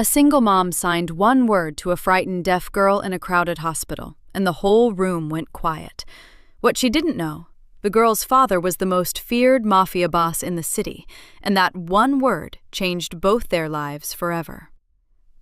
A single mom signed one word to a frightened deaf girl in a crowded hospital, and the whole room went quiet. What she didn't know, the girl's father was the most feared mafia boss in the city, and that one word changed both their lives forever.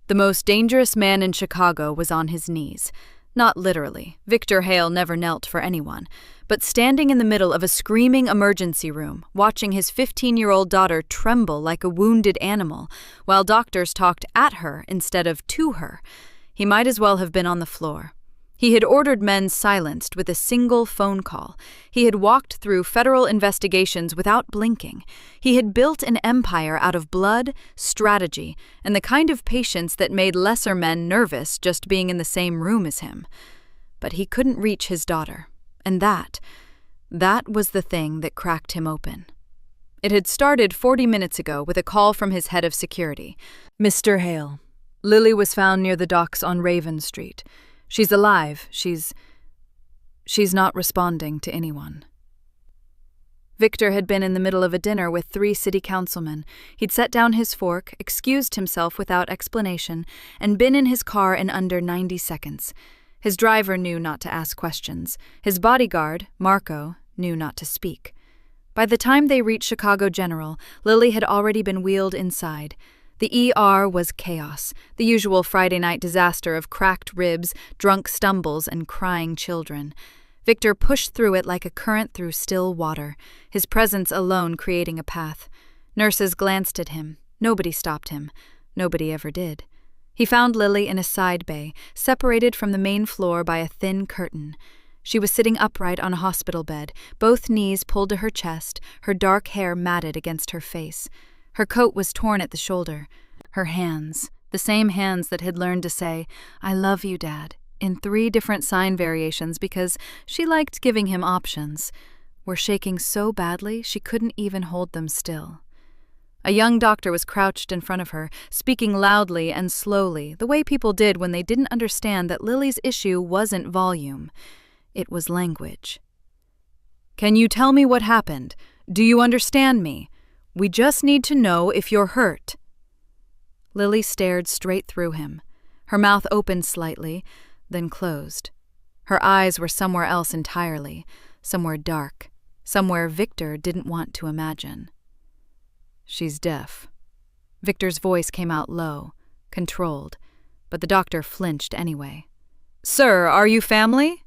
The most dangerous man in Chicago was on his knees. Not literally, Victor Hale never knelt for anyone, but standing in the middle of a screaming emergency room, watching his 15-year-old daughter tremble like a wounded animal, while doctors talked at her instead of to her. He might as well have been on the floor. He had ordered men silenced with a single phone call. He had walked through federal investigations without blinking. He had built an empire out of blood, strategy, and the kind of patience that made lesser men nervous just being in the same room as him. But he couldn't reach his daughter, and that was the thing that cracked him open. It had started 40 minutes ago with a call from his head of security. "Mr. Hale, Lily was found near the docks on Raven Street. She's alive. She's not responding to anyone." Victor had been in the middle of a dinner with 3 city councilmen. He'd set down his fork, excused himself without explanation, and been in his car in under 90 seconds. His driver knew not to ask questions. His bodyguard, Marco, knew not to speak. By the time they reached Chicago General, Lily had already been wheeled inside. The ER was chaos, the usual Friday night disaster of cracked ribs, drunk stumbles, and crying children. Victor pushed through it like a current through still water, his presence alone creating a path. Nurses glanced at him. Nobody stopped him. Nobody ever did. He found Lily in a side bay, separated from the main floor by a thin curtain. She was sitting upright on a hospital bed, both knees pulled to her chest, her dark hair matted against her face. Her coat was torn at the shoulder. Her hands, the same hands that had learned to say, "I love you, Dad," in 3 different sign variations because she liked giving him options, were shaking so badly she couldn't even hold them still. A young doctor was crouched in front of her, speaking loudly and slowly, the way people did when they didn't understand that Lily's issue wasn't volume. It was language. "Can you tell me what happened? Do you understand me? We just need to know if you're hurt." Lily stared straight through him. Her mouth opened slightly, then closed. Her eyes were somewhere else entirely, somewhere dark, somewhere Victor didn't want to imagine. "She's deaf." Victor's voice came out low, controlled, but the doctor flinched anyway. "Sir, are you family?"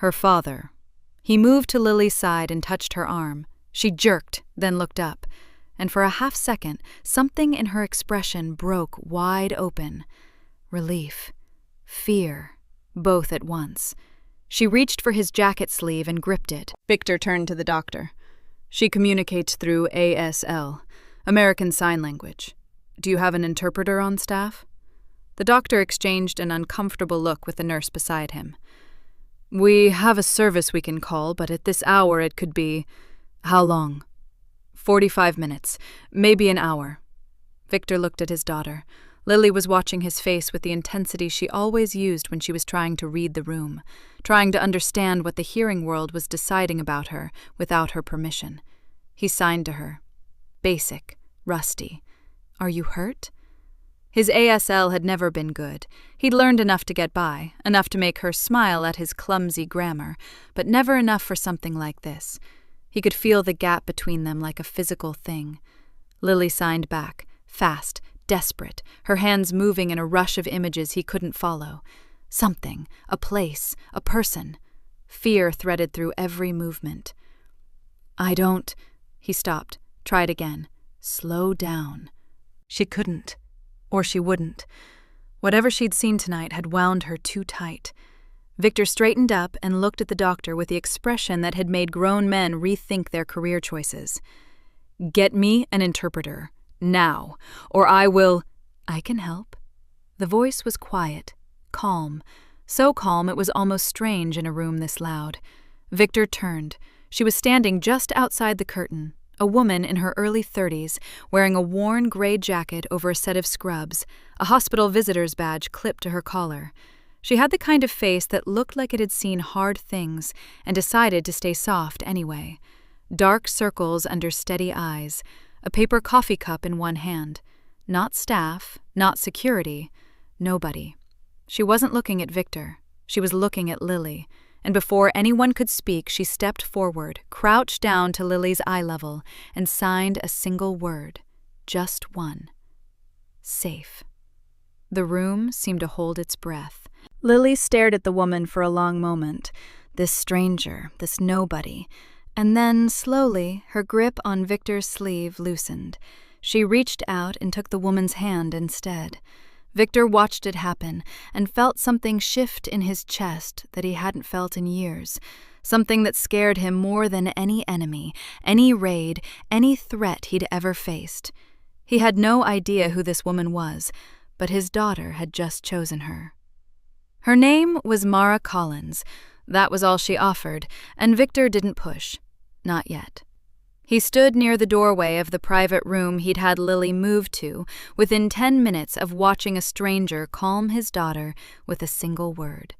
"Her father." He moved to Lily's side and touched her arm. She jerked, then looked up, and for a half-second, something in her expression broke wide open. Relief, fear, both at once. She reached for his jacket sleeve and gripped it. Victor turned to the doctor. "She communicates through ASL, American Sign Language. Do you have an interpreter on staff?" The doctor exchanged an uncomfortable look with the nurse beside him. "We have a service we can call, but at this hour it could be..." "How long?" 45 minutes, maybe an hour." Victor looked at his daughter. Lily was watching his face with the intensity she always used when she was trying to read the room, trying to understand what the hearing world was deciding about her without her permission. He signed to her. Basic, rusty. "Are you hurt?" His ASL had never been good. He'd learned enough to get by, enough to make her smile at his clumsy grammar, but never enough for something like this. He could feel the gap between them like a physical thing. Lily signed back, fast, desperate, her hands moving in a rush of images he couldn't follow. Something, a place, a person. Fear threaded through every movement. "I don't..." He stopped, tried again. "Slow down." She couldn't. Or she wouldn't. Whatever she'd seen tonight had wound her too tight. Victor straightened up and looked at the doctor with the expression that had made grown men rethink their career choices. "Get me an interpreter. Now. Or I will..." "I can help." The voice was quiet, calm. So calm it was almost strange in a room this loud. Victor turned. She was standing just outside the curtain, a woman in her early 30s, wearing a worn gray jacket over a set of scrubs, a hospital visitor's badge clipped to her collar. She had the kind of face that looked like it had seen hard things and decided to stay soft anyway. Dark circles under steady eyes, a paper coffee cup in one hand. Not staff, not security, nobody. She wasn't looking at Victor. She was looking at Lily, and before anyone could speak, she stepped forward, crouched down to Lily's eye level, and signed a single word. Just one. Safe. The room seemed to hold its breath. Lily stared at the woman for a long moment, this stranger, this nobody, and then, slowly, her grip on Victor's sleeve loosened. She reached out and took the woman's hand instead. Victor watched it happen and felt something shift in his chest that he hadn't felt in years, something that scared him more than any enemy, any raid, any threat he'd ever faced. He had no idea who this woman was, but his daughter had just chosen her. Her name was Mara Collins. That was all she offered, and Victor didn't push. Not yet. He stood near the doorway of the private room he'd had Lily move to, within 10 minutes of watching a stranger calm his daughter with a single word.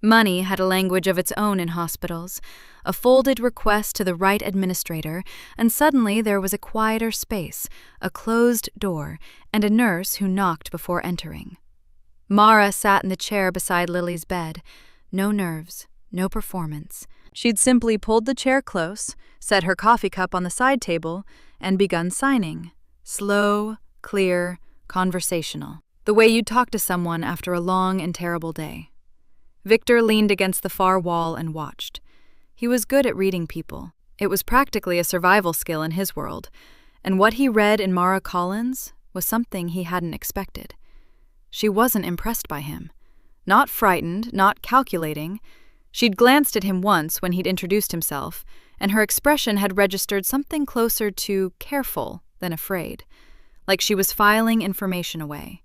Money had a language of its own in hospitals, a folded request to the right administrator, and suddenly there was a quieter space, a closed door, and a nurse who knocked before entering. Mara sat in the chair beside Lily's bed. No nerves, no performance. She'd simply pulled the chair close, set her coffee cup on the side table, and begun signing. Slow, clear, conversational. The way you'd talk to someone after a long and terrible day. Victor leaned against the far wall and watched. He was good at reading people. It was practically a survival skill in his world, and what he read in Mara Collins was something he hadn't expected. She wasn't impressed by him. Not frightened, not calculating. She'd glanced at him once when he'd introduced himself, and her expression had registered something closer to careful than afraid, like she was filing information away.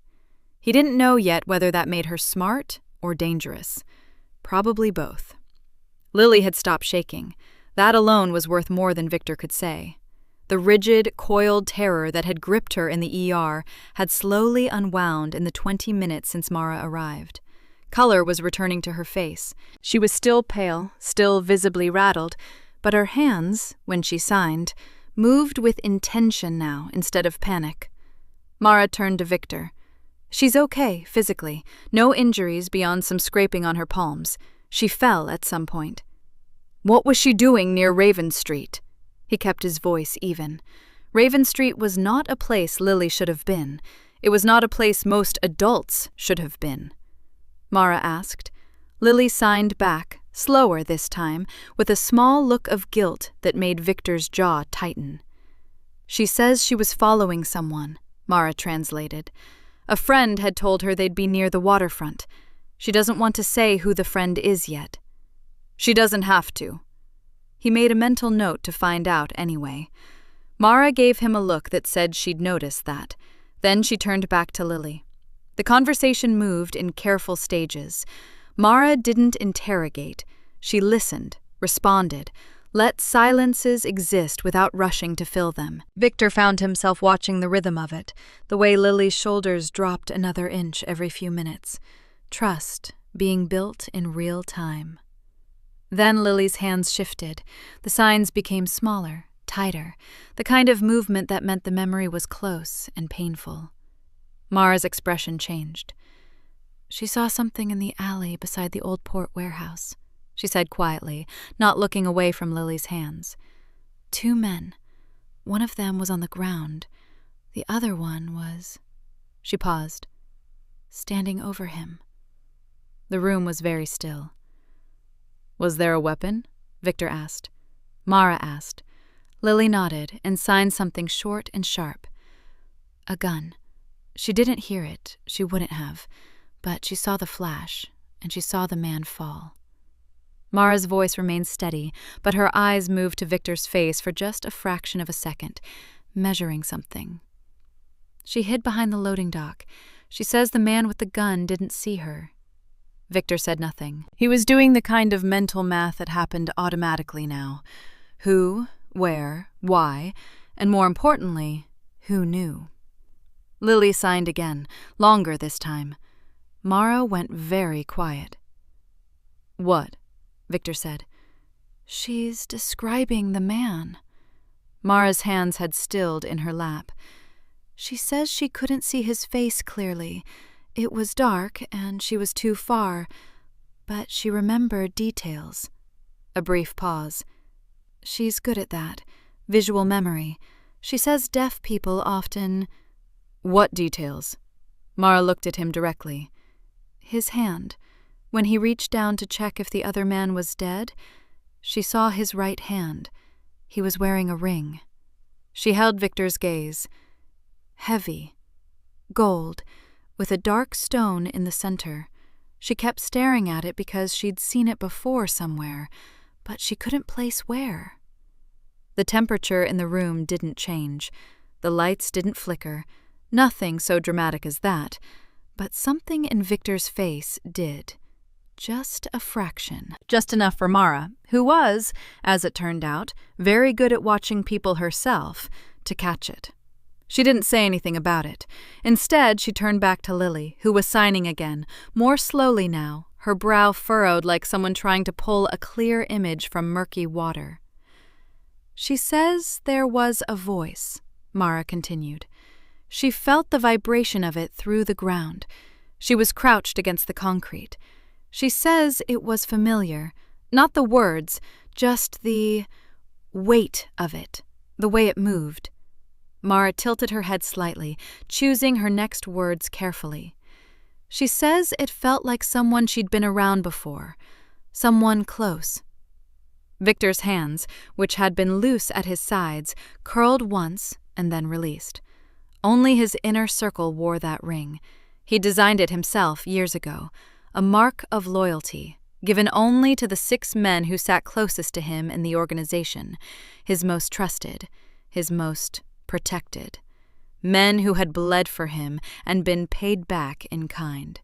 He didn't know yet whether that made her smart or dangerous. Probably both. Lily had stopped shaking. That alone was worth more than Victor could say. The rigid, coiled terror that had gripped her in the ER had slowly unwound in the 20 minutes since Mara arrived. Color was returning to her face. She was still pale, still visibly rattled, but her hands, when she signed, moved with intention now instead of panic. Mara turned to Victor. She's okay, physically. No injuries beyond some scraping on her palms. She fell at some point. What was she doing near Raven Street? He kept his voice even. Raven Street was not a place Lily should have been. It was not a place most adults should have been. Mara asked. Lily signed back, slower this time, with a small look of guilt that made Victor's jaw tighten. She says she was following someone, Mara translated. A friend had told her they'd be near the waterfront. She doesn't want to say who the friend is yet. She doesn't have to. He made a mental note to find out anyway. Mara gave him a look that said she'd noticed that. Then she turned back to Lily. The conversation moved in careful stages. Mara didn't interrogate. She listened, responded, let silences exist without rushing to fill them. Victor found himself watching the rhythm of it, the way Lily's shoulders dropped another inch every few minutes. Trust being built in real time. Then Lily's hands shifted. The signs became smaller, tighter, the kind of movement that meant the memory was close and painful. Mara's expression changed. She saw something in the alley beside the old port warehouse, she said quietly, not looking away from Lily's hands. 2 men. One of them was on the ground. The other one was... She paused, standing over him. The room was very still. Was there a weapon? Victor asked. Mara asked. Lily nodded and signed something short and sharp. A gun. She didn't hear it, she wouldn't have, but she saw the flash, and she saw the man fall. Mara's voice remained steady, but her eyes moved to Victor's face for just a fraction of a second, measuring something. She hid behind the loading dock. She says the man with the gun didn't see her. Victor said nothing. He was doing the kind of mental math that happened automatically now. Who, where, why, and more importantly, who knew? Lily signed again, longer this time. Mara went very quiet. What? Victor said. She's describing the man. Mara's hands had stilled in her lap. She says she couldn't see his face clearly. It was dark, and she was too far, but she remembered details. A brief pause. She's good at that. Visual memory. She says deaf people often— What details? Mara looked at him directly. His hand. When he reached down to check if the other man was dead, she saw his right hand. He was wearing a ring. She held Victor's gaze. Heavy. Gold, with a dark stone in the center. She kept staring at it because she'd seen it before somewhere, but she couldn't place where. The temperature in the room didn't change. The lights didn't flicker. Nothing so dramatic as that. But something in Victor's face did. Just a fraction. Just enough for Mara, who was, as it turned out, very good at watching people herself, to catch it. She didn't say anything about it. Instead, she turned back to Lily, who was signing again, more slowly now, her brow furrowed like someone trying to pull a clear image from murky water. She says there was a voice, Mara continued. She felt the vibration of it through the ground. She was crouched against the concrete. She says it was familiar, not the words, just the weight of it, the way it moved. Mara tilted her head slightly, choosing her next words carefully. She says it felt like someone she'd been around before, someone close. Victor's hands, which had been loose at his sides, curled once and then released. Only his inner circle wore that ring. He designed it himself years ago, a mark of loyalty, given only to the 6 men who sat closest to him in the organization, his most trusted, his most protected. Men who had bled for him and been paid back in kind.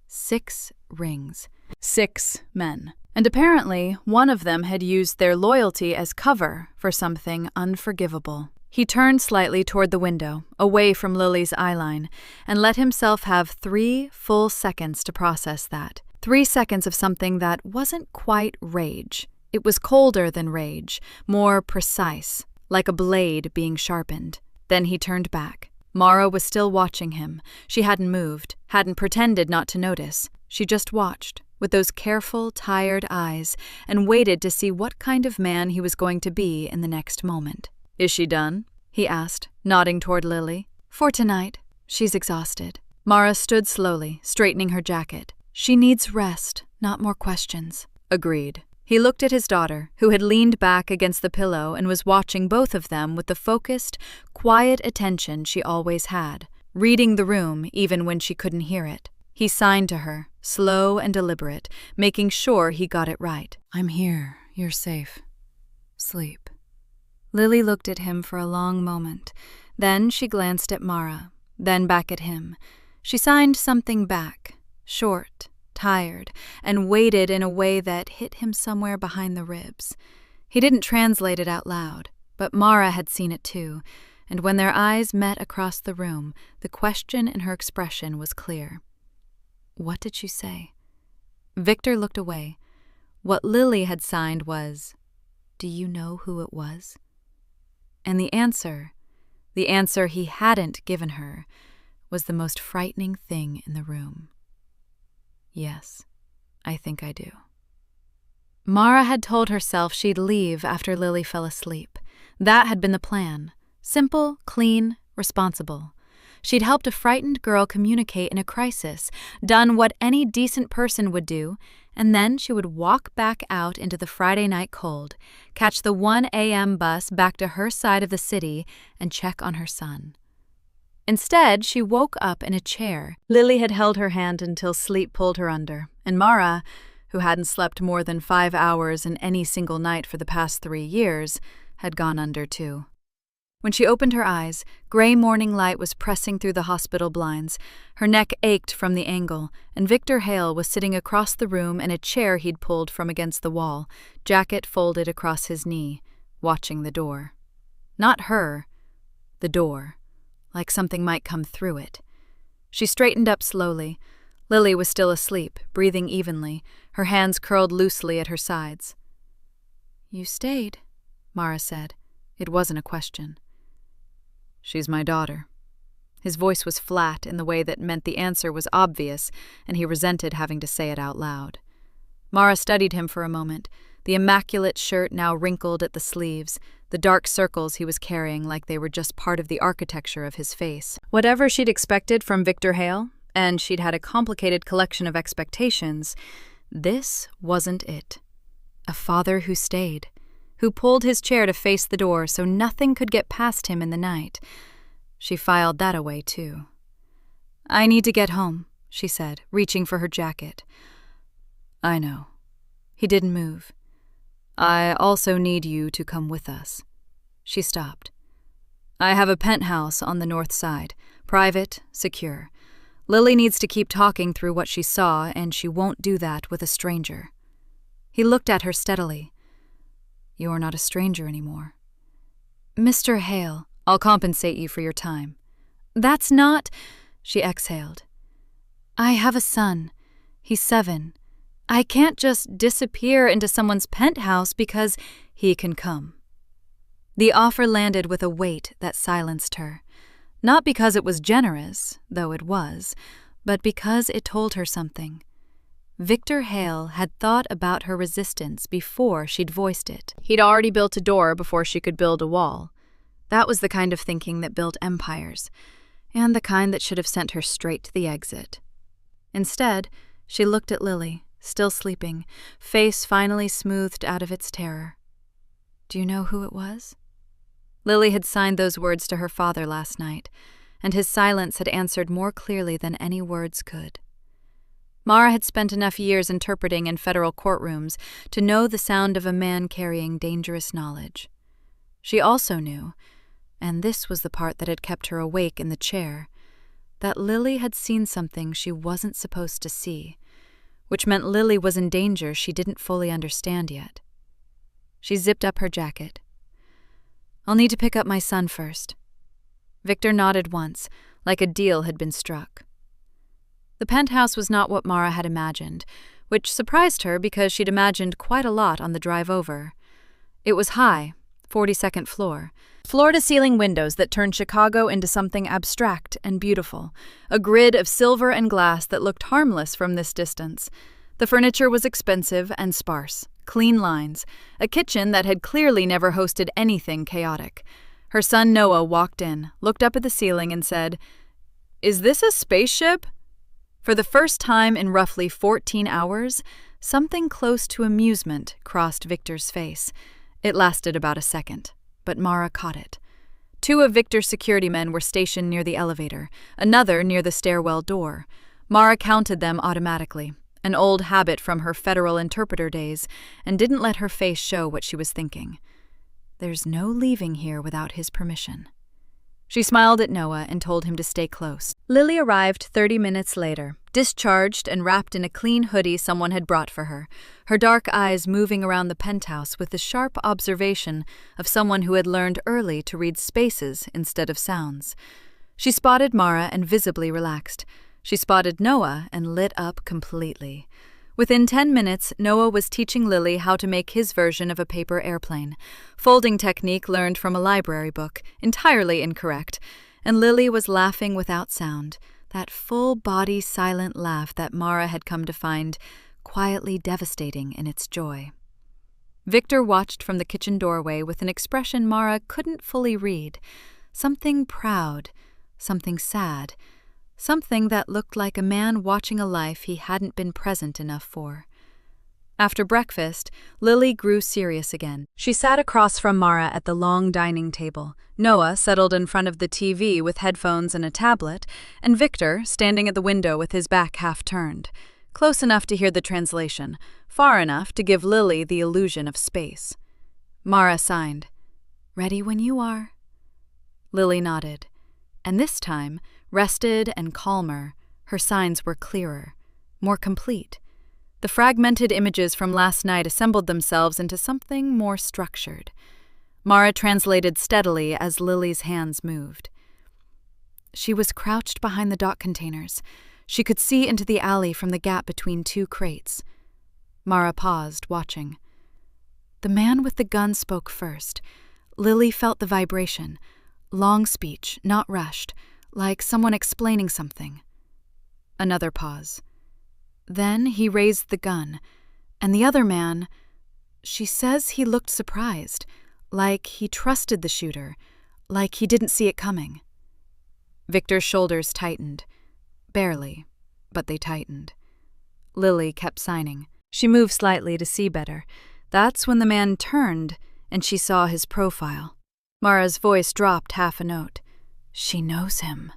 6 rings. 6 men. And apparently, one of them had used their loyalty as cover for something unforgivable. He turned slightly toward the window, away from Lily's eyeline, and let himself have 3 full seconds to process that. 3 seconds of something that wasn't quite rage. It was colder than rage, more precise, like a blade being sharpened. Then he turned back. Mara was still watching him. She hadn't moved, hadn't pretended not to notice. She just watched, with those careful, tired eyes, and waited to see what kind of man he was going to be in the next moment. "Is she done?" he asked, nodding toward Lily. "For tonight. She's exhausted." Mara stood slowly, straightening her jacket. "She needs rest, not more questions." "Agreed." He looked at his daughter, who had leaned back against the pillow and was watching both of them with the focused, quiet attention she always had, reading the room even when she couldn't hear it. He signed to her, slow and deliberate, making sure he got it right. "I'm here. You're safe. Sleep." Lily looked at him for a long moment. Then she glanced at Mara, then back at him. She signed something back, short, tired, and waited in a way that hit him somewhere behind the ribs. He didn't translate it out loud, but Mara had seen it too, and when their eyes met across the room, the question in her expression was clear. What did she say? Victor looked away. What Lily had signed was, "Do you know who it was?" And the answer he hadn't given her, was the most frightening thing in the room. "Yes, I think I do." Mara had told herself she'd leave after Lily fell asleep. That had been the plan. Simple, clean, responsible. She'd helped a frightened girl communicate in a crisis, done what any decent person would do, and then she would walk back out into the Friday night cold, catch the 1 a.m. bus back to her side of the city, and check on her son. Instead, she woke up in a chair. Lily had held her hand until sleep pulled her under, and Mara, who hadn't slept more than 5 hours in any single night for the past 3 years, had gone under too. When she opened her eyes, gray morning light was pressing through the hospital blinds. Her neck ached from the angle, and Victor Hale was sitting across the room in a chair he'd pulled from against the wall, jacket folded across his knee, watching the door. Not her, the door, like something might come through it. She straightened up slowly. Lily was still asleep, breathing evenly, her hands curled loosely at her sides. "You stayed," Mara said. It wasn't a question. "She's my daughter," His voice was flat in the way that meant the answer was obvious, and he resented having to say it out loud. Mara studied him for a moment, the immaculate shirt now wrinkled at the sleeves, the dark circles he was carrying like they were just part of the architecture of his face. Whatever she'd expected from Victor Hale, and she'd had a complicated collection of expectations, this wasn't it. A father who stayed, who pulled his chair to face the door so nothing could get past him in the night. She filed that away, too. "I need to get home," she said, reaching for her jacket. "I know." He didn't move. "I also need you to come with us." She stopped. "I have a penthouse on the north side, private, secure. Lily needs to keep talking through what she saw, and she won't do that with a stranger." He looked at her steadily. "You're not a stranger anymore." "Mr. Hale, I'll compensate you for your time." "That's not—" She exhaled. "I have a son. He's 7. I can't just disappear into someone's penthouse because he can come." The offer landed with a weight that silenced her. Not because it was generous, though it was, but because it told her something. Victor Hale had thought about her resistance before she'd voiced it. He'd already built a door before she could build a wall. That was the kind of thinking that built empires, and the kind that should have sent her straight to the exit. Instead, she looked at Lily, still sleeping, face finally smoothed out of its terror. "Do you know who it was?" Lily had signed those words to her father last night, and his silence had answered more clearly than any words could. Mara had spent enough years interpreting in federal courtrooms to know the sound of a man carrying dangerous knowledge. She also knew, and this was the part that had kept her awake in the chair, that Lily had seen something she wasn't supposed to see, which meant Lily was in danger she didn't fully understand yet. She zipped up her jacket. "I'll need to pick up my son first." Victor nodded once, like a deal had been struck. The penthouse was not what Mara had imagined, which surprised her because she'd imagined quite a lot on the drive over. It was high, 42nd floor, floor-to-ceiling windows that turned Chicago into something abstract and beautiful, a grid of silver and glass that looked harmless from this distance. The furniture was expensive and sparse, clean lines, a kitchen that had clearly never hosted anything chaotic. Her son Noah walked in, looked up at the ceiling and said, "Is this a spaceship?" For the first time in roughly 14 hours, something close to amusement crossed Victor's face. It lasted about a second, but Mara caught it. 2 of Victor's security men were stationed near the elevator, another near the stairwell door. Mara counted them automatically, an old habit from her federal interpreter days, and didn't let her face show what she was thinking. There's no leaving here without his permission. She smiled at Noah and told him to stay close. Lily arrived 30 minutes later, discharged and wrapped in a clean hoodie someone had brought for her, her dark eyes moving around the penthouse with the sharp observation of someone who had learned early to read spaces instead of sounds. She spotted Mara and visibly relaxed. She spotted Noah and lit up completely. Within 10 minutes, Noah was teaching Lily how to make his version of a paper airplane, folding technique learned from a library book, entirely incorrect, and Lily was laughing without sound, that full-body silent laugh that Mara had come to find quietly devastating in its joy. Victor watched from the kitchen doorway with an expression Mara couldn't fully read, something proud, something sad, something that looked like a man watching a life he hadn't been present enough for. After breakfast, Lily grew serious again. She sat across from Mara at the long dining table, Noah settled in front of the TV with headphones and a tablet, and Victor standing at the window with his back half turned, close enough to hear the translation, far enough to give Lily the illusion of space. Mara signed. "Ready when you are." Lily nodded, and this time, rested and calmer, her signs were clearer, more complete. The fragmented images from last night assembled themselves into something more structured. Mara translated steadily as Lily's hands moved. She was crouched behind the dock containers. She could see into the alley from the gap between 2 crates. Mara paused, watching. The man with the gun spoke first. Lily felt the vibration. Long speech, not rushed. like someone explaining something. Another pause. Then he raised the gun, and the other man, she says he looked surprised, like he trusted the shooter, like he didn't see it coming. Victor's shoulders tightened. Barely, but they tightened. Lily kept signing. She moved slightly to see better. That's when the man turned, and she saw his profile. Mara's voice dropped half a note. She knows him.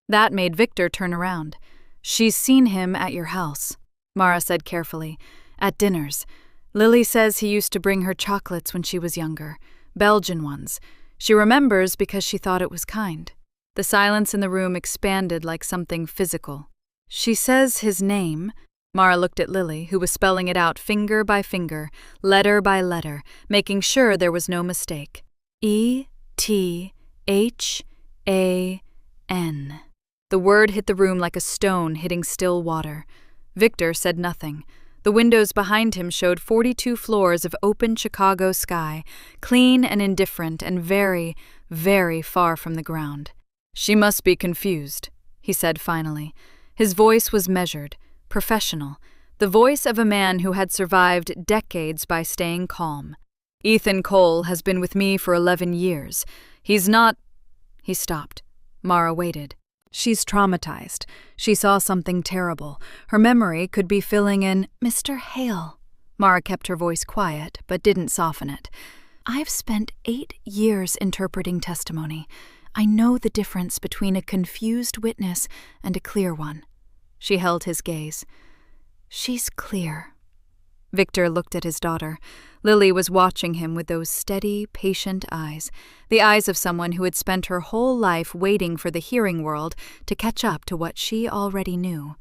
That made Victor turn around. She's seen him at your house, Mara said carefully. At dinners. Lily says he used to bring her chocolates when she was younger. Belgian ones. She remembers because she thought it was kind. The silence in the room expanded like something physical. She says his name. Mara looked at Lily, who was spelling it out finger by finger, letter by letter, making sure there was no mistake. E-T-H-A-N. The word hit the room like a stone hitting still water. Victor said nothing. The windows behind him showed 42 floors of open Chicago sky, clean and indifferent and very, very far from the ground. She must be confused, he said finally. His voice was measured, professional, the voice of a man who had survived decades by staying calm. Ethan Cole has been with me for 11 years. He's not... He stopped. Mara waited. She's traumatized. She saw something terrible. Her memory could be filling in, Mr. Hale. Mara kept her voice quiet, but didn't soften it. I've spent 8 years interpreting testimony. I know the difference between a confused witness and a clear one. She held his gaze. She's clear. Victor looked at his daughter. Lily was watching him with those steady, patient eyes, the eyes of someone who had spent her whole life waiting for the hearing world to catch up to what she already knew.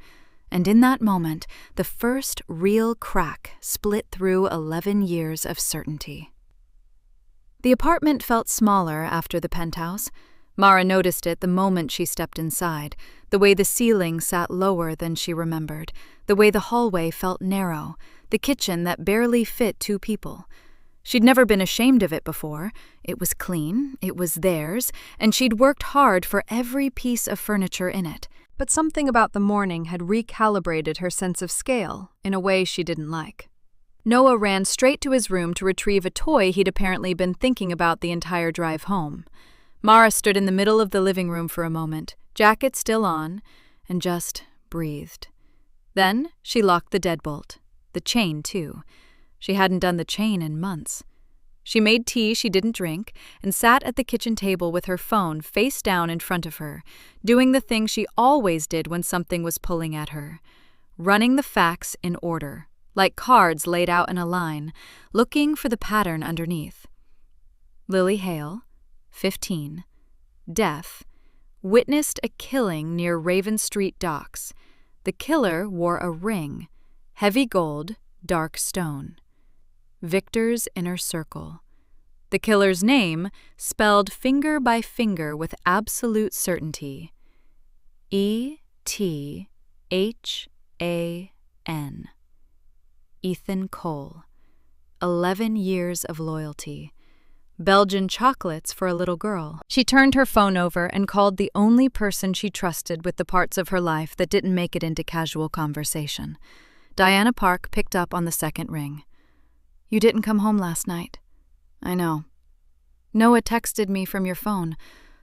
And in that moment, the first real crack split through 11 years of certainty. The apartment felt smaller after the penthouse. Mara noticed it the moment she stepped inside, the way the ceiling sat lower than she remembered, the way the hallway felt narrow, the kitchen that barely fit 2 people. She'd never been ashamed of it before. It was clean, it was theirs, and she'd worked hard for every piece of furniture in it. But something about the morning had recalibrated her sense of scale in a way she didn't like. Noah ran straight to his room to retrieve a toy he'd apparently been thinking about the entire drive home. Mara stood in the middle of the living room for a moment, jacket still on, and just breathed. Then she locked the deadbolt. The chain, too. She hadn't done the chain in months. She made tea she didn't drink and sat at the kitchen table with her phone face down in front of her, doing the thing she always did when something was pulling at her. Running the facts in order, like cards laid out in a line, looking for the pattern underneath. Lily Hale, 15, deaf, witnessed a killing near Raven Street docks. The killer wore a ring, heavy gold, dark stone. Victor's inner circle. The killer's name, spelled finger by finger with absolute certainty. E-T-H-A-N. Ethan Cole. 11 years of loyalty. Belgian chocolates for a little girl. She turned her phone over and called the only person she trusted with the parts of her life that didn't make it into casual conversation. Diana Park picked up on the second ring. You didn't come home last night. I know. Noah texted me from your phone.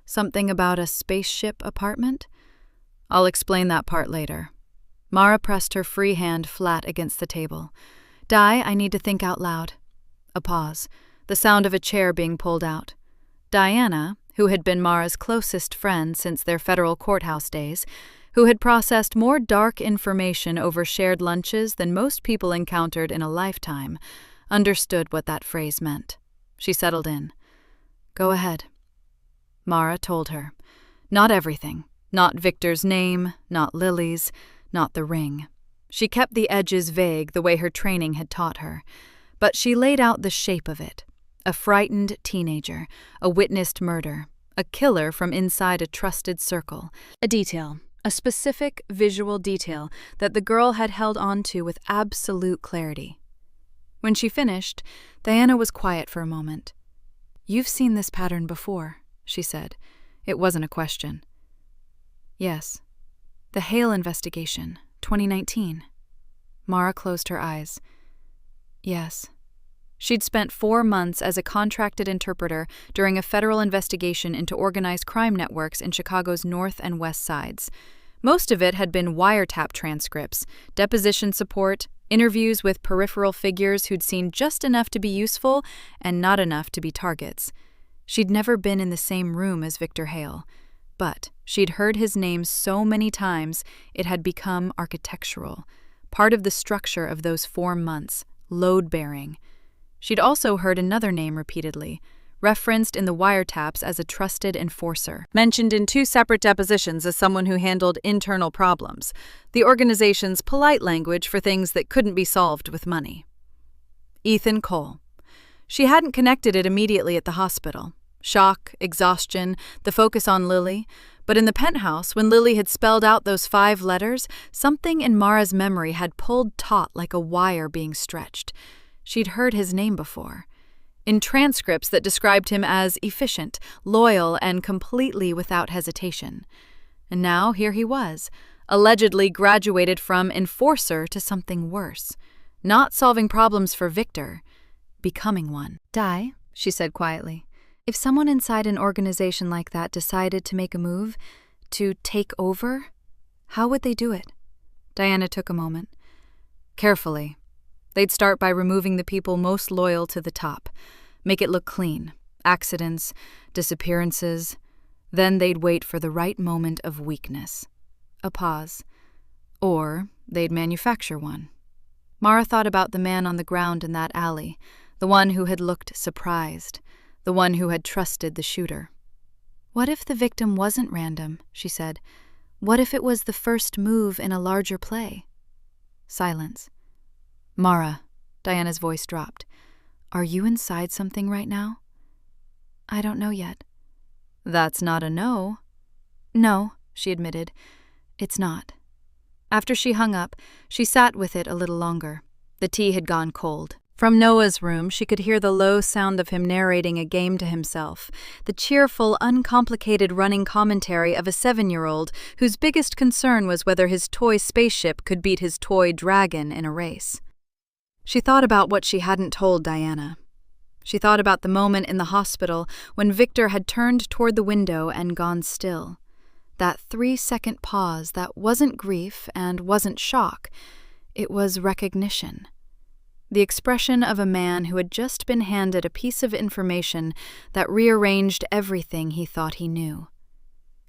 Something about a spaceship apartment? I'll explain that part later. Mara pressed her free hand flat against the table. Di, I need to think out loud. A pause. The sound of a chair being pulled out. Diana, who had been Mara's closest friend since their federal courthouse days, who had processed more dark information over shared lunches than most people encountered in a lifetime, understood what that phrase meant. She settled in. Go ahead. Mara told her. Not everything. Not Victor's name, not Lily's, not the ring. She kept the edges vague the way her training had taught her. But she laid out the shape of it. A frightened teenager, a witnessed murder, a killer from inside a trusted circle. A detail, a specific visual detail that the girl had held on to with absolute clarity. When she finished, Diana was quiet for a moment. You've seen this pattern before, she said. It wasn't a question. Yes. The Hale investigation, 2019. Mara closed her eyes. Yes. She'd spent 4 months as a contracted interpreter during a federal investigation into organized crime networks in Chicago's north and west sides. Most of it had been wiretap transcripts, deposition support, interviews with peripheral figures who'd seen just enough to be useful and not enough to be targets. She'd never been in the same room as Victor Hale, but she'd heard his name so many times it had become architectural, part of the structure of those 4 months, load-bearing. She'd also heard another name repeatedly, referenced in the wiretaps as a trusted enforcer, mentioned in 2 separate depositions as someone who handled internal problems, the organization's polite language for things that couldn't be solved with money. Ethan Cole. She hadn't connected it immediately at the hospital. Shock, exhaustion, the focus on Lily. But in the penthouse, when Lily had spelled out those 5 letters, something in Mara's memory had pulled taut like a wire being stretched. She'd heard his name before. In transcripts that described him as efficient, loyal, and completely without hesitation. And now here he was, allegedly graduated from enforcer to something worse. Not solving problems for Victor, becoming one. Di, she said quietly, if someone inside an organization like that decided to make a move, to take over, how would they do it? Diana took a moment. Carefully. They'd start by removing the people most loyal to the top. Make it look clean. Accidents, disappearances. Then they'd wait for the right moment of weakness. A pause. Or they'd manufacture one. Mara thought about the man on the ground in that alley, the one who had looked surprised, the one who had trusted the shooter. What if the victim wasn't random, she said. What if it was the first move in a larger play? Silence. Mara, Diana's voice dropped. Are you inside something right now? I don't know yet. That's not a no. No, she admitted. It's not. After she hung up, she sat with it a little longer. The tea had gone cold. From Noah's room, she could hear the low sound of him narrating a game to himself, the cheerful, uncomplicated running commentary of a 7-year-old whose biggest concern was whether his toy spaceship could beat his toy dragon in a race. She thought about what she hadn't told Diana. She thought about the moment in the hospital when Victor had turned toward the window and gone still. That 3-second pause that wasn't grief and wasn't shock. It was recognition. The expression of a man who had just been handed a piece of information that rearranged everything he thought he knew.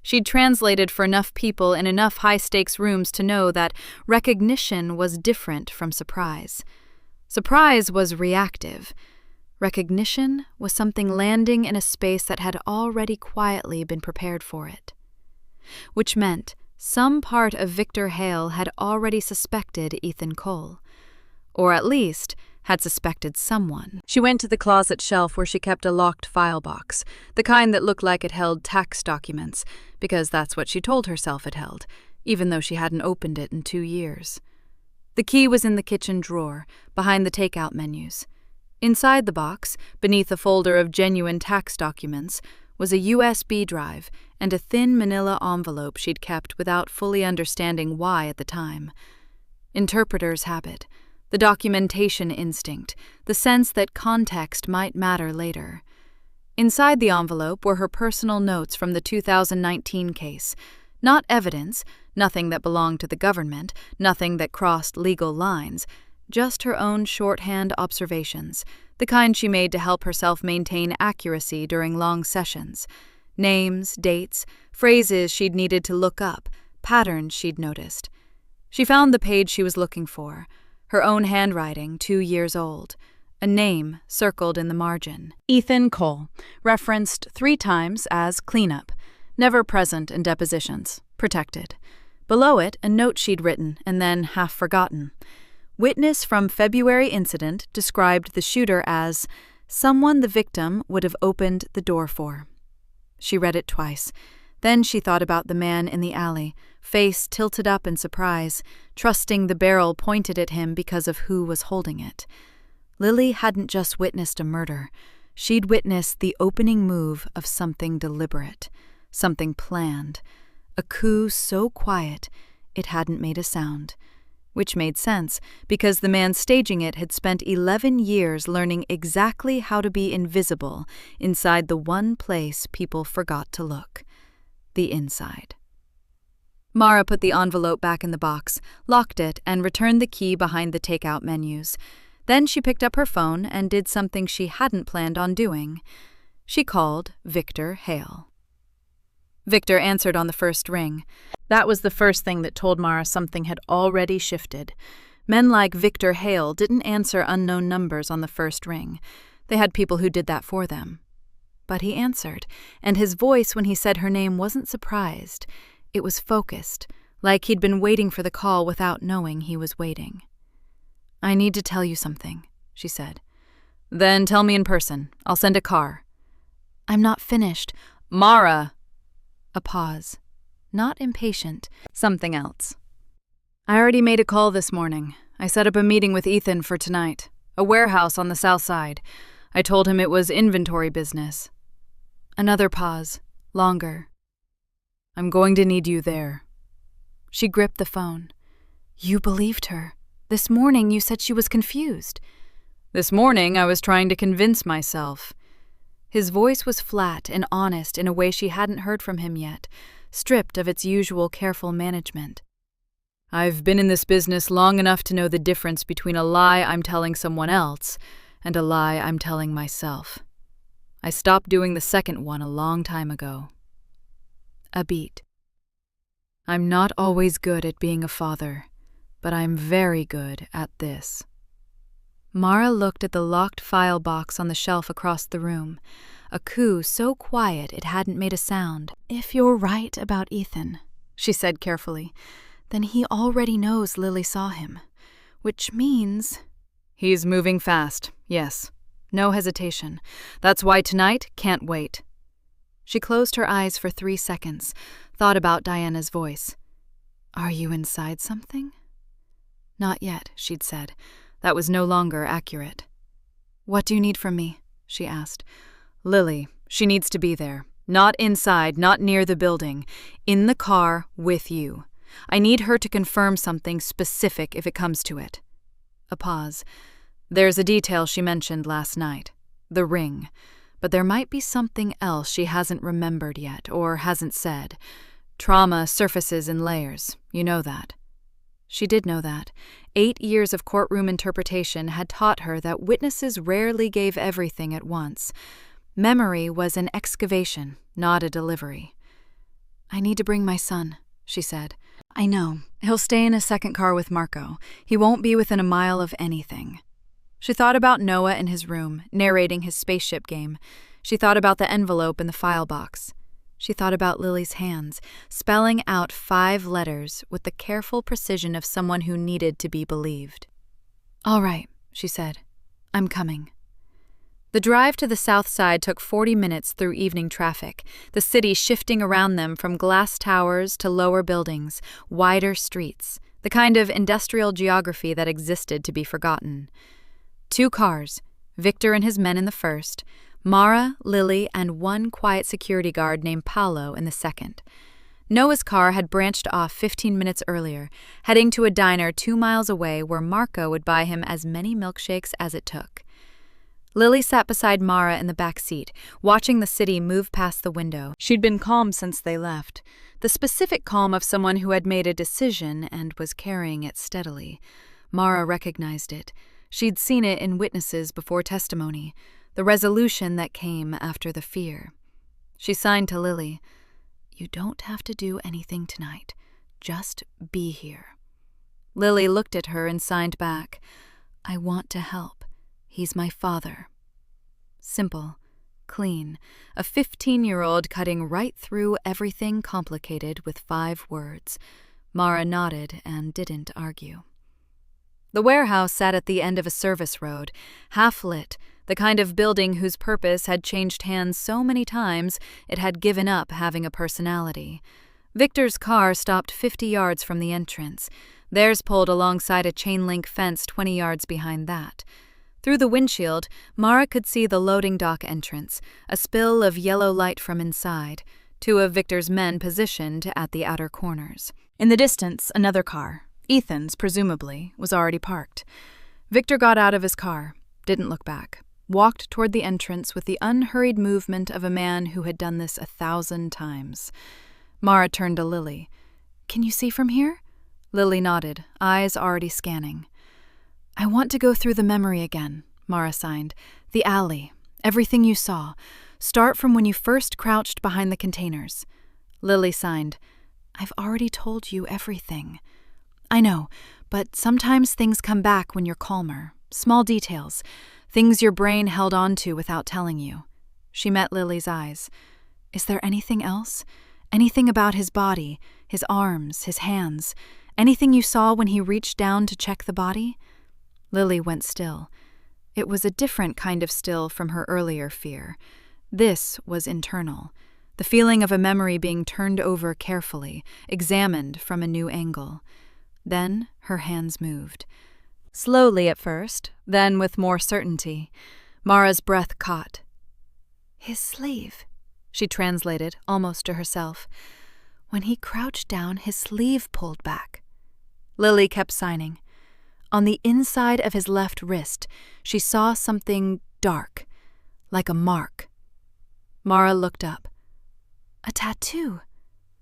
She'd translated for enough people in enough high-stakes rooms to know that recognition was different from surprise. Surprise was reactive. Recognition was something landing in a space that had already quietly been prepared for it. Which meant some part of Victor Hale had already suspected Ethan Cole. Or at least had suspected someone. She went to the closet shelf where she kept a locked file box, the kind that looked like it held tax documents, because that's what she told herself it held, even though she hadn't opened it in 2 years. The key was in the kitchen drawer, behind the takeout menus. Inside the box, beneath a folder of genuine tax documents, was a USB drive and a thin manila envelope she'd kept without fully understanding why at the time. Interpreter's habit, the documentation instinct, the sense that context might matter later. Inside the envelope were her personal notes from the 2019 case. Not evidence, nothing that belonged to the government, nothing that crossed legal lines, just her own shorthand observations, the kind she made to help herself maintain accuracy during long sessions. Names, dates, phrases she'd needed to look up, patterns she'd noticed. She found the page she was looking for, her own handwriting, 2 years old. A name circled in the margin. Ethan Cole, referenced 3 times as cleanup, never present in depositions, protected. Below it, a note she'd written and then half forgotten. Witness from February incident described the shooter as someone the victim would have opened the door for. She read it twice. Then she thought about the man in the alley, face tilted up in surprise, trusting the barrel pointed at him because of who was holding it. Lily hadn't just witnessed a murder. She'd witnessed the opening move of something deliberate, something planned, A coup so quiet it hadn't made a sound. Which made sense, because the man staging it had spent 11 years learning exactly how to be invisible inside the one place people forgot to look: the inside. Mara put the envelope back in the box, locked it, and returned the key behind the takeout menus. Then she picked up her phone and did something she hadn't planned on doing. She called Victor Hale. Victor answered on the first ring. That was the first thing that told Mara something had already shifted. Men like Victor Hale didn't answer unknown numbers on the first ring. They had people who did that for them. But he answered, and his voice when he said her name wasn't surprised. It was focused, like he'd been waiting for the call without knowing he was waiting. "I need to tell you something," she said. "Then tell me in person. I'll send a car." "I'm not finished." "Mara!" A pause. Not impatient. Something else. "I already made a call this morning. I set up a meeting with Ethan for tonight. A warehouse on the south side. I told him it was inventory business." Another pause. Longer. "I'm going to need you there." She gripped the phone. "You believed her. This morning you said she was confused." "This morning I was trying to convince myself." His voice was flat and honest in a way she hadn't heard from him yet, stripped of its usual careful management. "I've been in this business long enough to know the difference between a lie I'm telling someone else and a lie I'm telling myself. I stopped doing the second one a long time ago." A beat. "I'm not always good at being a father, but I'm very good at this." Mara looked at the locked file box on the shelf across the room. A coup so quiet it hadn't made a sound. "If you're right about Ethan," she said carefully, "then he already knows Lily saw him. Which means—" "He's moving fast, yes. No hesitation. That's why tonight can't wait." She closed her eyes for 3 seconds, thought about Diana's voice. "Are you inside something?" "Not yet," she'd said. That was no longer accurate. "What do you need from me?" she asked. "Lily, she needs to be there. Not inside, not near the building. In the car with you. I need her to confirm something specific if it comes to it." A pause. "There's a detail she mentioned last night. The ring. But there might be something else she hasn't remembered yet, or hasn't said. Trauma surfaces in layers. You know that." She did know that. 8 years of courtroom interpretation had taught her that witnesses rarely gave everything at once. Memory was an excavation, not a delivery. "I need to bring my son," she said. "I know. He'll stay in a second car with Marco. He won't be within a mile of anything." She thought about Noah in his room, narrating his spaceship game. She thought about the envelope in the file box. She thought about Lily's hands, spelling out 5 letters with the careful precision of someone who needed to be believed. "All right," she said. "I'm coming." The drive to the south side took 40 minutes through evening traffic, the city shifting around them from glass towers to lower buildings, wider streets, the kind of industrial geography that existed to be forgotten. 2 cars, Victor and his men in the first, Mara, Lily, and 1 quiet security guard named Paolo in the second. Noah's car had branched off 15 minutes earlier, heading to a diner 2 miles away where Marco would buy him as many milkshakes as it took. Lily sat beside Mara in the back seat, watching the city move past the window. She'd been calm since they left, the specific calm of someone who had made a decision and was carrying it steadily. Mara recognized it. She'd seen it in witnesses before testimony, the resolution that came after the fear. She signed to Lily, "You don't have to do anything tonight. Just be here." Lily looked at her and signed back, "I want to help. He's my father." Simple, clean, a 15-year-old cutting right through everything complicated with 5 words. Mara nodded and didn't argue. The warehouse sat at the end of a service road, half-lit, the kind of building whose purpose had changed hands so many times it had given up having a personality. Victor's car stopped 50 yards from the entrance. Theirs pulled alongside a chain-link fence 20 yards behind that. Through the windshield, Mara could see the loading dock entrance, a spill of yellow light from inside, two of Victor's men positioned at the outer corners. In the distance, another car, Ethan's presumably, was already parked. Victor got out of his car, didn't look back, walked toward the entrance with the unhurried movement of a man who had done this 1,000 times. Mara turned to Lily. "Can you see from here?" Lily nodded, eyes already scanning. "I want to go through the memory again," Mara signed. "The alley, everything you saw. Start from when you first crouched behind the containers." Lily signed. "I've already told you everything." "I know, but sometimes things come back when you're calmer. Small details. Things your brain held on to without telling you." She met Lily's eyes. "Is there anything else? Anything about his body, his arms, his hands? Anything you saw when he reached down to check the body?" Lily went still. It was a different kind of still from her earlier fear. This was internal, the feeling of a memory being turned over carefully, examined from a new angle. Then her hands moved. Slowly at first, then with more certainty. Mara's breath caught. "His sleeve," she translated, almost to herself. "When he crouched down, his sleeve pulled back." Lily kept signing. On the inside of his left wrist, she saw something dark, like a mark. Mara looked up. "A tattoo."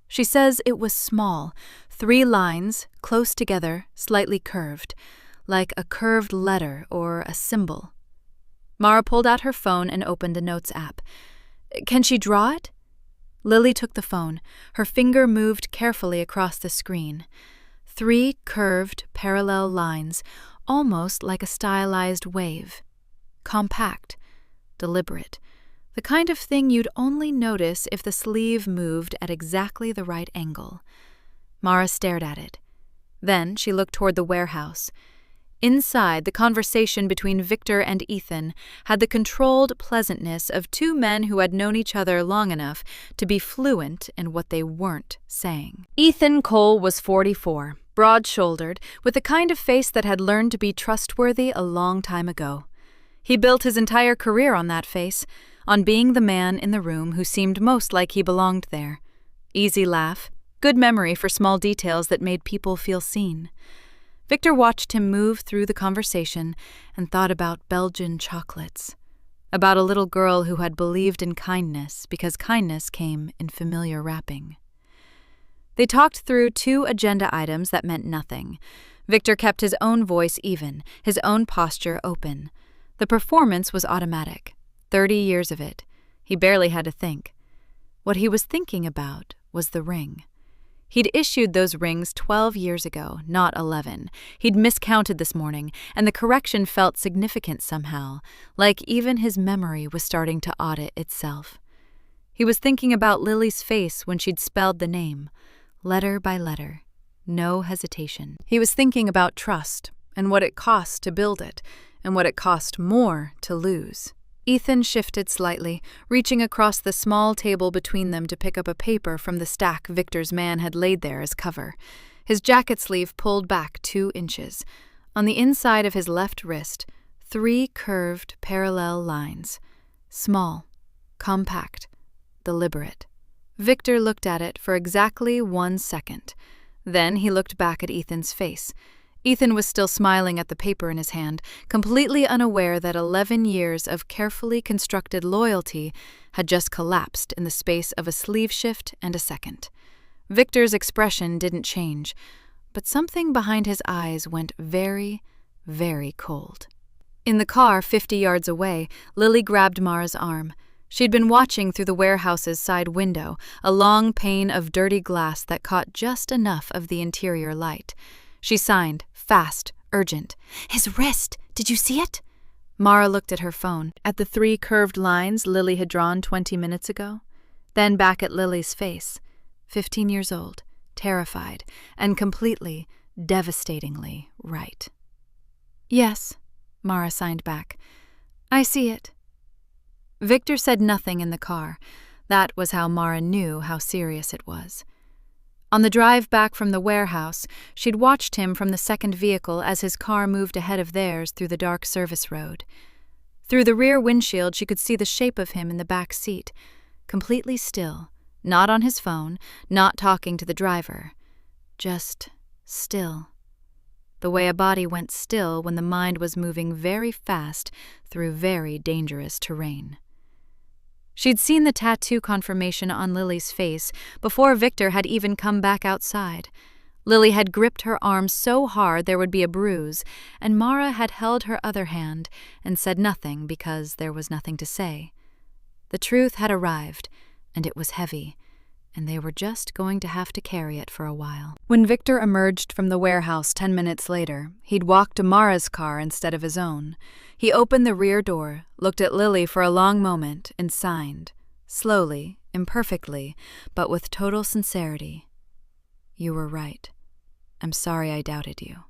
She says it was small, 3 lines, close together, slightly curved, like a curved letter or a symbol. Mara pulled out her phone and opened a notes app. "Can she draw it?" Lily took the phone. Her finger moved carefully across the screen. 3 curved, parallel lines, almost like a stylized wave. Compact, deliberate, the kind of thing you'd only notice if the sleeve moved at exactly the right angle. Mara stared at it. Then she looked toward the warehouse. Inside, the conversation between Victor and Ethan had the controlled pleasantness of 2 men who had known each other long enough to be fluent in what they weren't saying. Ethan Cole was 44, broad-shouldered, with the kind of face that had learned to be trustworthy a long time ago. He built his entire career on that face, on being the man in the room who seemed most like he belonged there. Easy laugh, good memory for small details that made people feel seen. Victor watched him move through the conversation and thought about Belgian chocolates, about a little girl who had believed in kindness because kindness came in familiar wrapping. They talked through 2 agenda items that meant nothing. Victor kept his own voice even, his own posture open. The performance was automatic, 30 years of it. He barely had to think. What he was thinking about was the ring. He'd issued those rings 12 years ago, not 11. He'd miscounted this morning, and the correction felt significant somehow, like even his memory was starting to audit itself. He was thinking about Lily's face when she'd spelled the name, letter by letter, no hesitation. He was thinking about trust, and what it cost to build it, and what it cost more to lose. Ethan shifted slightly, reaching across the small table between them to pick up a paper from the stack Victor's man had laid there as cover. His jacket sleeve pulled back 2 inches. On the inside of his left wrist, 3 curved, parallel lines. Small, compact, deliberate. Victor looked at it for exactly 1 second. Then he looked back at Ethan's face. Ethan was still smiling at the paper in his hand, completely unaware that 11 years of carefully constructed loyalty had just collapsed in the space of a sleeve shift and a second. Victor's expression didn't change, but something behind his eyes went very, very cold. In the car 50 yards away, Lily grabbed Mara's arm. She'd been watching through the warehouse's side window, a long pane of dirty glass that caught just enough of the interior light. She signed, fast, urgent. "His wrist! Did you see it?" Mara looked at her phone, at the 3 curved lines Lily had drawn 20 minutes ago, then back at Lily's face, 15 years old, terrified, and completely, devastatingly right. "Yes," Mara signed back. "I see it." Victor said nothing in the car. That was how Mara knew how serious it was. On the drive back from the warehouse, she'd watched him from the second vehicle as his car moved ahead of theirs through the dark service road. Through the rear windshield, she could see the shape of him in the back seat, completely still, Not on his phone, not talking to the driver. Just still. The way a body went still when the mind was moving very fast through very dangerous terrain. She'd seen the tattoo confirmation on Lily's face before Victor had even come back outside. Lily had gripped her arm so hard there would be a bruise, and Mara had held her other hand and said nothing because there was nothing to say. The truth had arrived, and it was heavy, and they were just going to have to carry it for a while. When Victor emerged from the warehouse 10 minutes later, he'd walked to Mara's car instead of his own. He opened the rear door, looked at Lily for a long moment, and signed, slowly, imperfectly, but with total sincerity. "You were right. I'm sorry I doubted you."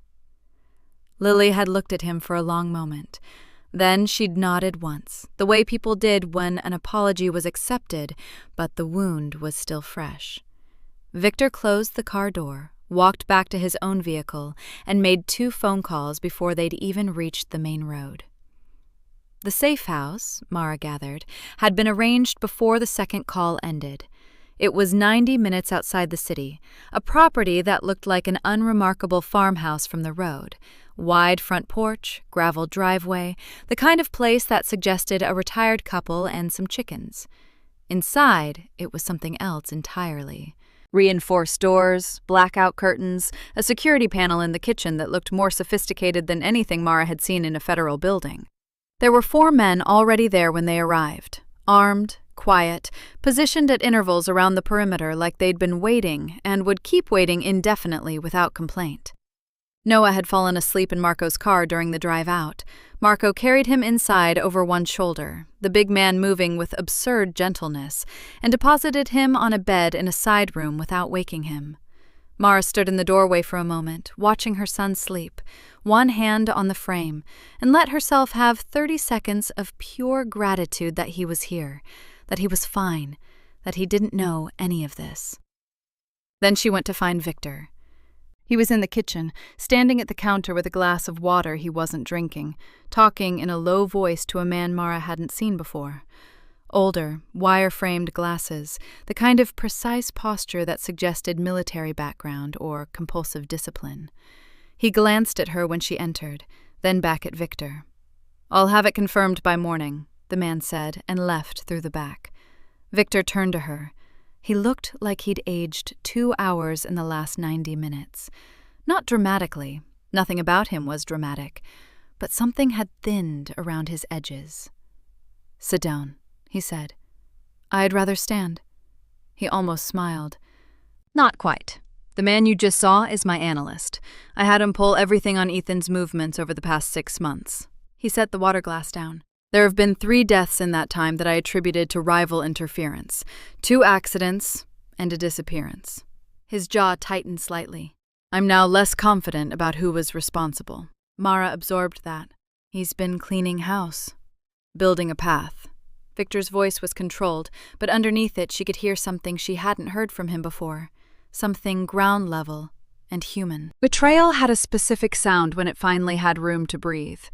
Lily had looked at him for a long moment. Then she'd nodded once, the way people did when an apology was accepted, but the wound was still fresh. Victor closed the car door, walked back to his own vehicle, and made 2 phone calls before they'd even reached the main road. The safe house, Mara gathered, had been arranged before the second call ended. It was 90 minutes outside the city, a property that looked like an unremarkable farmhouse from the road. Wide front porch, gravel driveway, the kind of place that suggested a retired couple and some chickens. Inside, it was something else entirely. Reinforced doors, blackout curtains, a security panel in the kitchen that looked more sophisticated than anything Mara had seen in a federal building. There were 4 men already there when they arrived, armed, quiet, positioned at intervals around the perimeter like they'd been waiting and would keep waiting indefinitely without complaint. Noah had fallen asleep in Marco's car during the drive out. Marco carried him inside over one shoulder, the big man moving with absurd gentleness, and deposited him on a bed in a side room without waking him. Mara stood in the doorway for a moment, watching her son sleep, one hand on the frame, and let herself have 30 seconds of pure gratitude that he was here, that he was fine, that he didn't know any of this. Then she went to find Victor. He was in the kitchen, standing at the counter with a glass of water he wasn't drinking, talking in a low voice to a man Mara hadn't seen before. Older, wire-framed glasses, the kind of precise posture that suggested military background or compulsive discipline. He glanced at her when she entered, then back at Victor. "I'll have it confirmed by morning," the man said, and left through the back. Victor turned to her. He looked like he'd aged 2 hours in the last 90 minutes. Not dramatically. Nothing about him was dramatic. But something had thinned around his edges. "Sit down," he said. "I'd rather stand." He almost smiled. "Not quite. The man you just saw is my analyst. I had him pull everything on Ethan's movements over the past 6 months." He set the water glass down. "There have been 3 deaths in that time that I attributed to rival interference, 2 accidents, and a disappearance." His jaw tightened slightly. "I'm now less confident about who was responsible." Mara absorbed that. "He's been cleaning house, building a path." Victor's voice was controlled, but underneath it she could hear something she hadn't heard from him before, something ground level and human. Betrayal had a specific sound when it finally had room to breathe.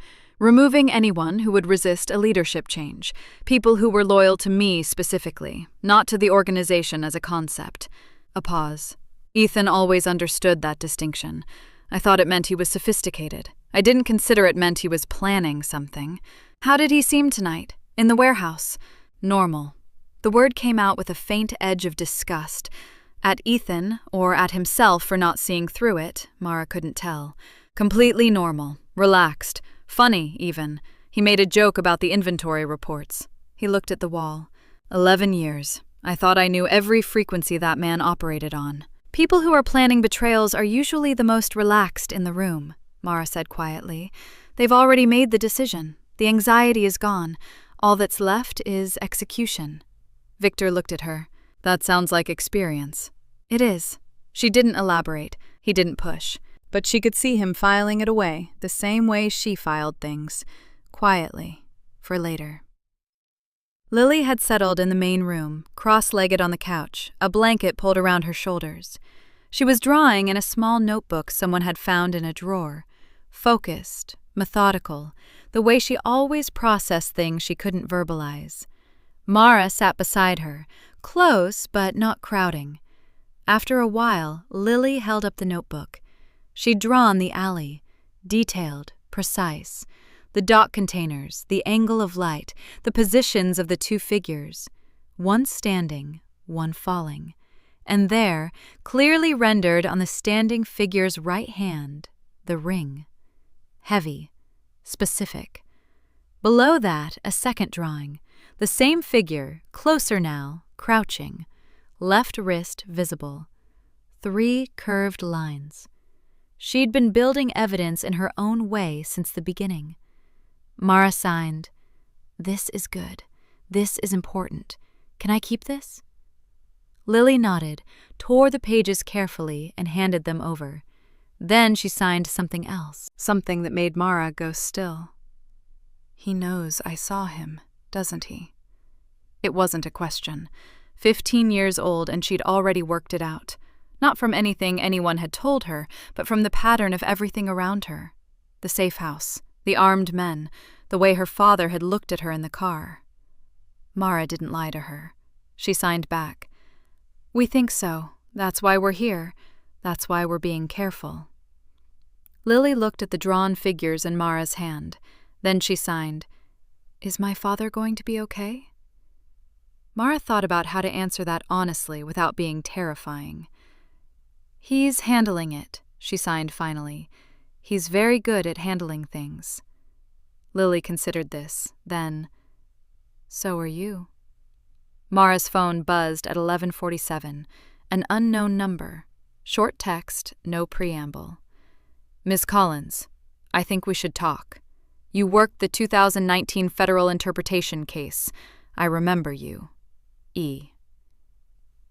Removing anyone who would resist a leadership change, people who were loyal to me specifically, not to the organization as a concept. A pause. Ethan always understood that distinction. I thought it meant he was sophisticated. I didn't consider it meant he was planning something. "How did he seem tonight? In the warehouse?" "Normal." The word came out with a faint edge of disgust. At Ethan, or at himself for not seeing through it, Mara couldn't tell. Completely normal, relaxed. Funny, even. He made a joke about the inventory reports. He looked at the wall. 11 years. I thought I knew every frequency that man operated on. "People who are planning betrayals are usually the most relaxed in the room," Mara said quietly. "They've already made the decision. The anxiety is gone. All that's left is execution." Victor looked at her. "That sounds like experience." "It is." She didn't elaborate. He didn't push. But she could see him filing it away, the same way she filed things, quietly, for later. Lily had settled in the main room, cross-legged on the couch, a blanket pulled around her shoulders. She was drawing in a small notebook someone had found in a drawer, focused, methodical, the way she always processed things she couldn't verbalize. Mara sat beside her, Close, but not crowding. After a while, Lily held up the notebook. She'd drawn the alley, detailed, precise. The dock containers, the angle of light, the positions of the two figures. One standing, one falling. And there, clearly rendered on the standing figure's right hand, the ring. Heavy, specific. Below that, a second drawing. The same figure, closer now, crouching. Left wrist visible. 3 curved lines. She'd been building evidence in her own way since the beginning. Mara signed, "This is good. This is important. Can I keep this?" Lily nodded, tore the pages carefully, and handed them over. Then she signed something else, something that made Mara go still. "He knows I saw him, doesn't he?" It wasn't a question. 15 years old, and she'd already worked it out. Not from anything anyone had told her, but from the pattern of everything around her. The safe house, the armed men, the way her father had looked at her in the car. Mara didn't lie to her. She signed back. "We think so. That's why we're here. That's why we're being careful." Lily looked at the drawn figures in Mara's hand. Then she signed, "Is my father going to be okay?" Mara thought about how to answer that honestly without being terrifying. "He's handling it," she signed finally. "He's very good at handling things." Lily considered this. Then, "So are you." Mara's phone buzzed at 11:47. An unknown number. Short text, no preamble. "Miss Collins, I think we should talk. You worked the 2019 federal interpretation case. I remember you. E."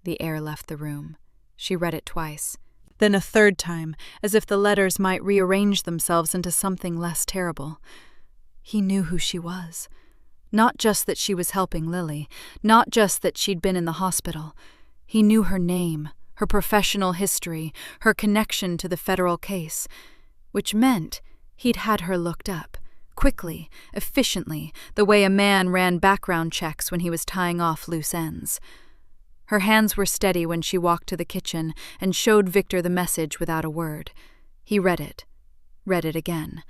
The air left the room. She read it twice. Then a third time, as if the letters might rearrange themselves into something less terrible. He knew who she was. Not just that she was helping Lily, not just that she'd been in the hospital. He knew her name, her professional history, her connection to the federal case, which meant he'd had her looked up, quickly, efficiently, the way a man ran background checks when he was tying off loose ends. Her hands were steady when she walked to the kitchen and showed Victor the message without a word. He read it again.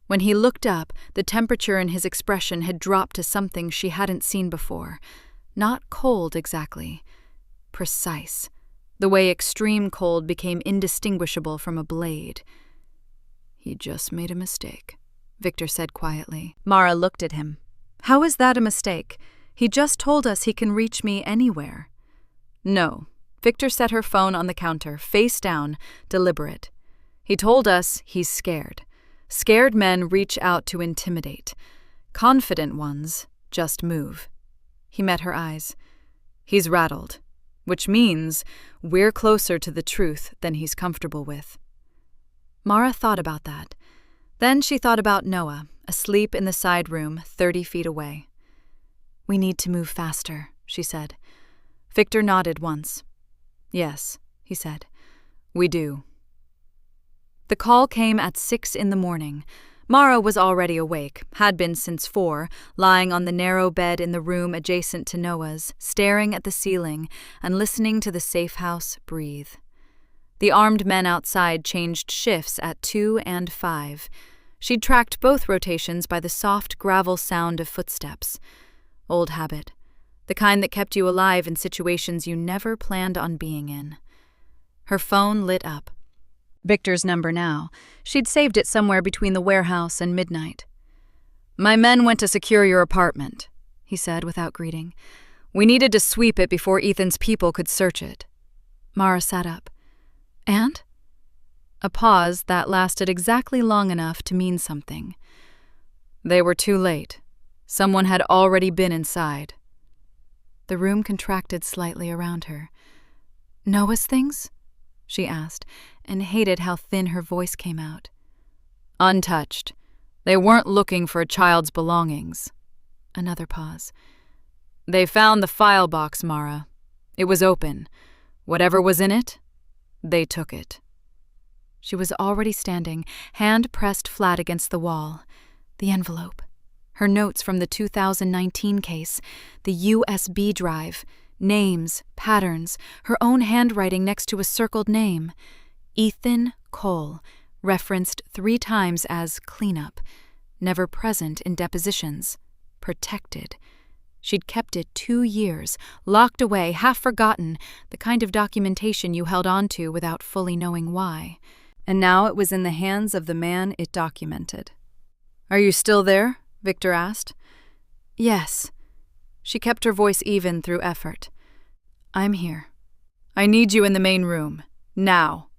When he looked up, the temperature in his expression had dropped to something she hadn't seen before. Not cold exactly. Precise. The way extreme cold became indistinguishable from a blade. "He just made a mistake," Victor said quietly. Mara looked at him. "How is that a mistake? He just told us he can reach me anywhere." "No." Victor set her phone on the counter, face down, deliberate. "He told us he's scared. Scared men reach out to intimidate. Confident ones just move." He met her eyes. "He's rattled, which means we're closer to the truth than he's comfortable with." Mara thought about that. Then she thought about Noah, asleep in the side room 30 feet away. "We need to move faster," she said. Victor nodded once. "Yes," he said, "we do." The call came at 6 in the morning. Mara was already awake, had been since 4, lying on the narrow bed in the room adjacent to Noah's, staring at the ceiling and listening to the safe house breathe. The armed men outside changed shifts at 2 and 5. She'd tracked both rotations by the soft gravel sound of footsteps. Old habit. The kind that kept you alive in situations you never planned on being in. Her phone lit up. Victor's number now. She'd saved it somewhere between the warehouse and midnight. "My men went to secure your apartment," he said without greeting. "We needed to sweep it before Ethan's people could search it." Mara sat up. "And?" A pause that lasted exactly long enough to mean something. "They were too late. Someone had already been inside." The room contracted slightly around her. "Noah's things?" she asked, and hated how thin her voice came out. "Untouched. They weren't looking for a child's belongings." Another pause. "They found the file box, Mara. It was open. Whatever was in it, they took it." She was already standing, hand pressed flat against the wall. The envelope. Her notes from the 2019 case. The USB drive. Names, patterns, her own handwriting next to a circled name. Ethan Cole, referenced 3 times as cleanup, never present in depositions, protected. She'd kept it 2 years, locked away, half forgotten, the kind of documentation you held on to without fully knowing why. And now it was in the hands of the man it documented. "Are you still there?" Victor asked. "Yes." She kept her voice even through effort. "I'm here." "I need you in the main room. Now."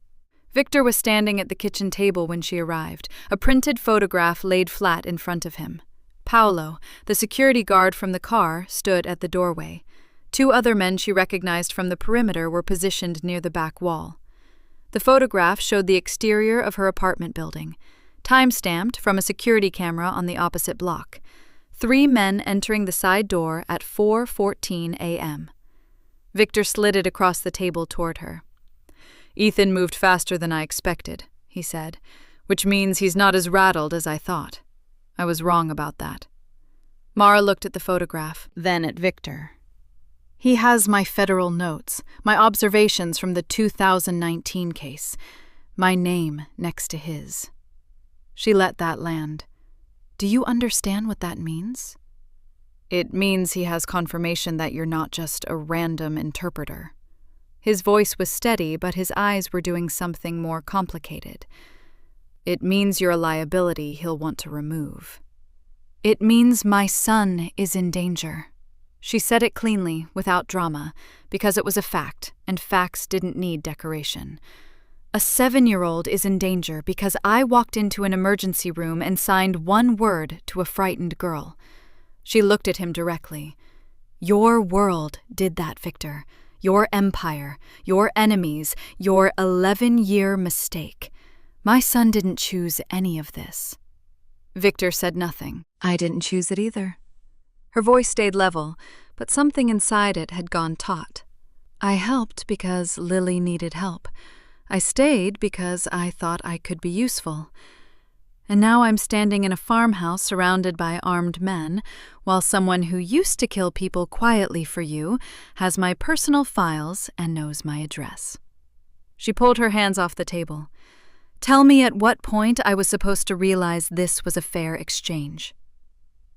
Victor was standing at the kitchen table when she arrived, a printed photograph laid flat in front of him. Paolo, the security guard from the car, stood at the doorway. 2 other men she recognized from the perimeter were positioned near the back wall. The photograph showed the exterior of her apartment building, time-stamped from a security camera on the opposite block. 3 men entering the side door at 4:14 a.m. Victor slid it across the table toward her. "Ethan moved faster than I expected," he said, "which means he's not as rattled as I thought. I was wrong about that." Mara looked at the photograph, then at Victor. "He has my federal notes, my observations from the 2019 case, my name next to his." She let that land. "Do you understand what that means?" "It means he has confirmation that you're not just a random interpreter." His voice was steady, but his eyes were doing something more complicated. "It means you're a liability he'll want to remove." "It means my son is in danger." She said it cleanly, without drama, because it was a fact, and facts didn't need decoration. "A 7-year-old is in danger because I walked into an emergency room and signed 1 word to a frightened girl." She looked at him directly. "Your world did that, Victor. Your empire, your enemies, your 11-year mistake. My son didn't choose any of this." Victor said nothing. "I didn't choose it either." Her voice stayed level, but something inside it had gone taut. "I helped because Lily needed help. I stayed because I thought I could be useful. And now I'm standing in a farmhouse surrounded by armed men, while someone who used to kill people quietly for you has my personal files and knows my address." She pulled her hands off the table. "Tell me at what point I was supposed to realize this was a fair exchange."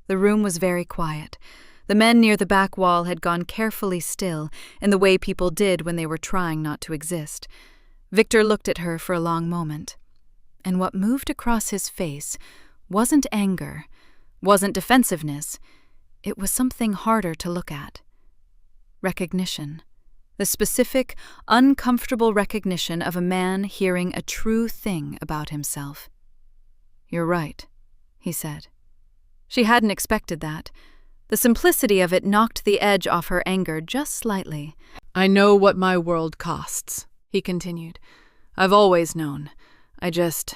The room was very quiet. The men near the back wall had gone carefully still, in the way people did when they were trying not to exist. Victor looked at her for a long moment. And what moved across his face wasn't anger, wasn't defensiveness. It was something harder to look at. Recognition. The specific, uncomfortable recognition of a man hearing a true thing about himself. "You're right," he said. She hadn't expected that. The simplicity of it knocked the edge off her anger just slightly. "I know what my world costs," he continued. "I've always known. I just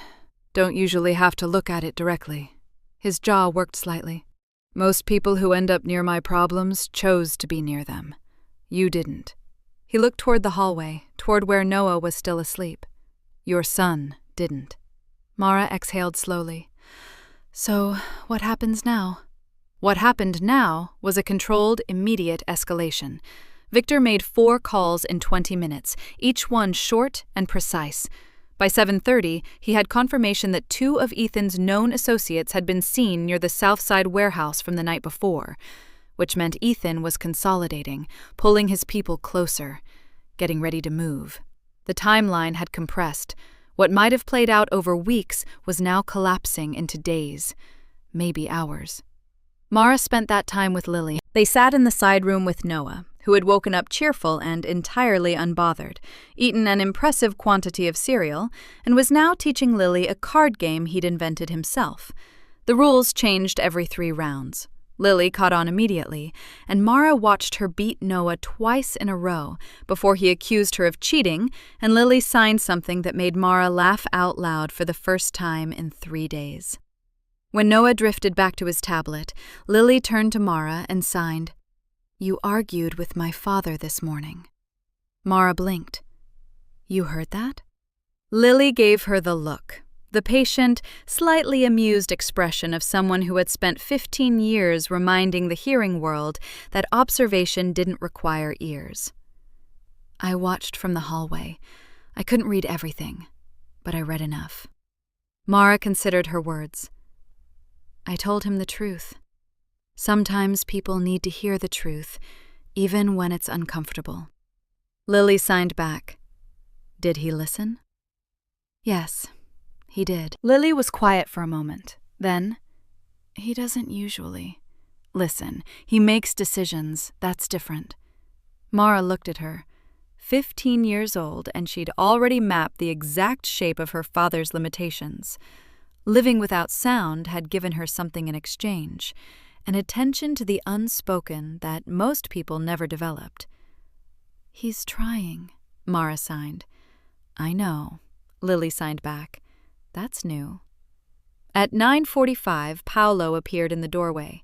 don't usually have to look at it directly." His jaw worked slightly. "Most people who end up near my problems chose to be near them. You didn't." He looked toward the hallway, toward where Noah was still asleep. "Your son didn't." Mara exhaled slowly. "So, what happens now?" What happened now was a controlled, immediate escalation. Victor made 4 calls in 20 minutes, each one short and precise. By 7:30, he had confirmation that 2 of Ethan's known associates had been seen near the Southside warehouse from the night before, which meant Ethan was consolidating, pulling his people closer, getting ready to move. The timeline had compressed. What might have played out over weeks was now collapsing into days, maybe hours. Mara spent that time with Lily. They sat in the side room with Noah, who had woken up cheerful and entirely unbothered, eaten an impressive quantity of cereal, and was now teaching Lily a card game he'd invented himself. The rules changed every 3 rounds. Lily caught on immediately, and Mara watched her beat Noah twice in a row before he accused her of cheating, and Lily signed something that made Mara laugh out loud for the first time in 3 days. When Noah drifted back to his tablet, Lily turned to Mara and signed, "You argued with my father this morning." Mara blinked. "You heard that?" Lily gave her the look. the patient, slightly amused expression of someone who had spent 15 years reminding the hearing world that observation didn't require ears. I watched from the hallway. I couldn't read everything, but I read enough. Mara considered her words. I told him the truth. Sometimes people need to hear the truth, even when it's uncomfortable. Lily signed back. Did he listen? Yes, he did. Lily was quiet for a moment. Then, he doesn't usually. Listen, he makes decisions. That's different. Mara looked at her. 15 years old, and she'd already mapped the exact shape of her father's limitations. Living without sound had given her something in exchange, an attention to the unspoken that most people never developed. He's trying, Mara signed. I know, Lily signed back. That's new. At 9:45, Paolo appeared in the doorway.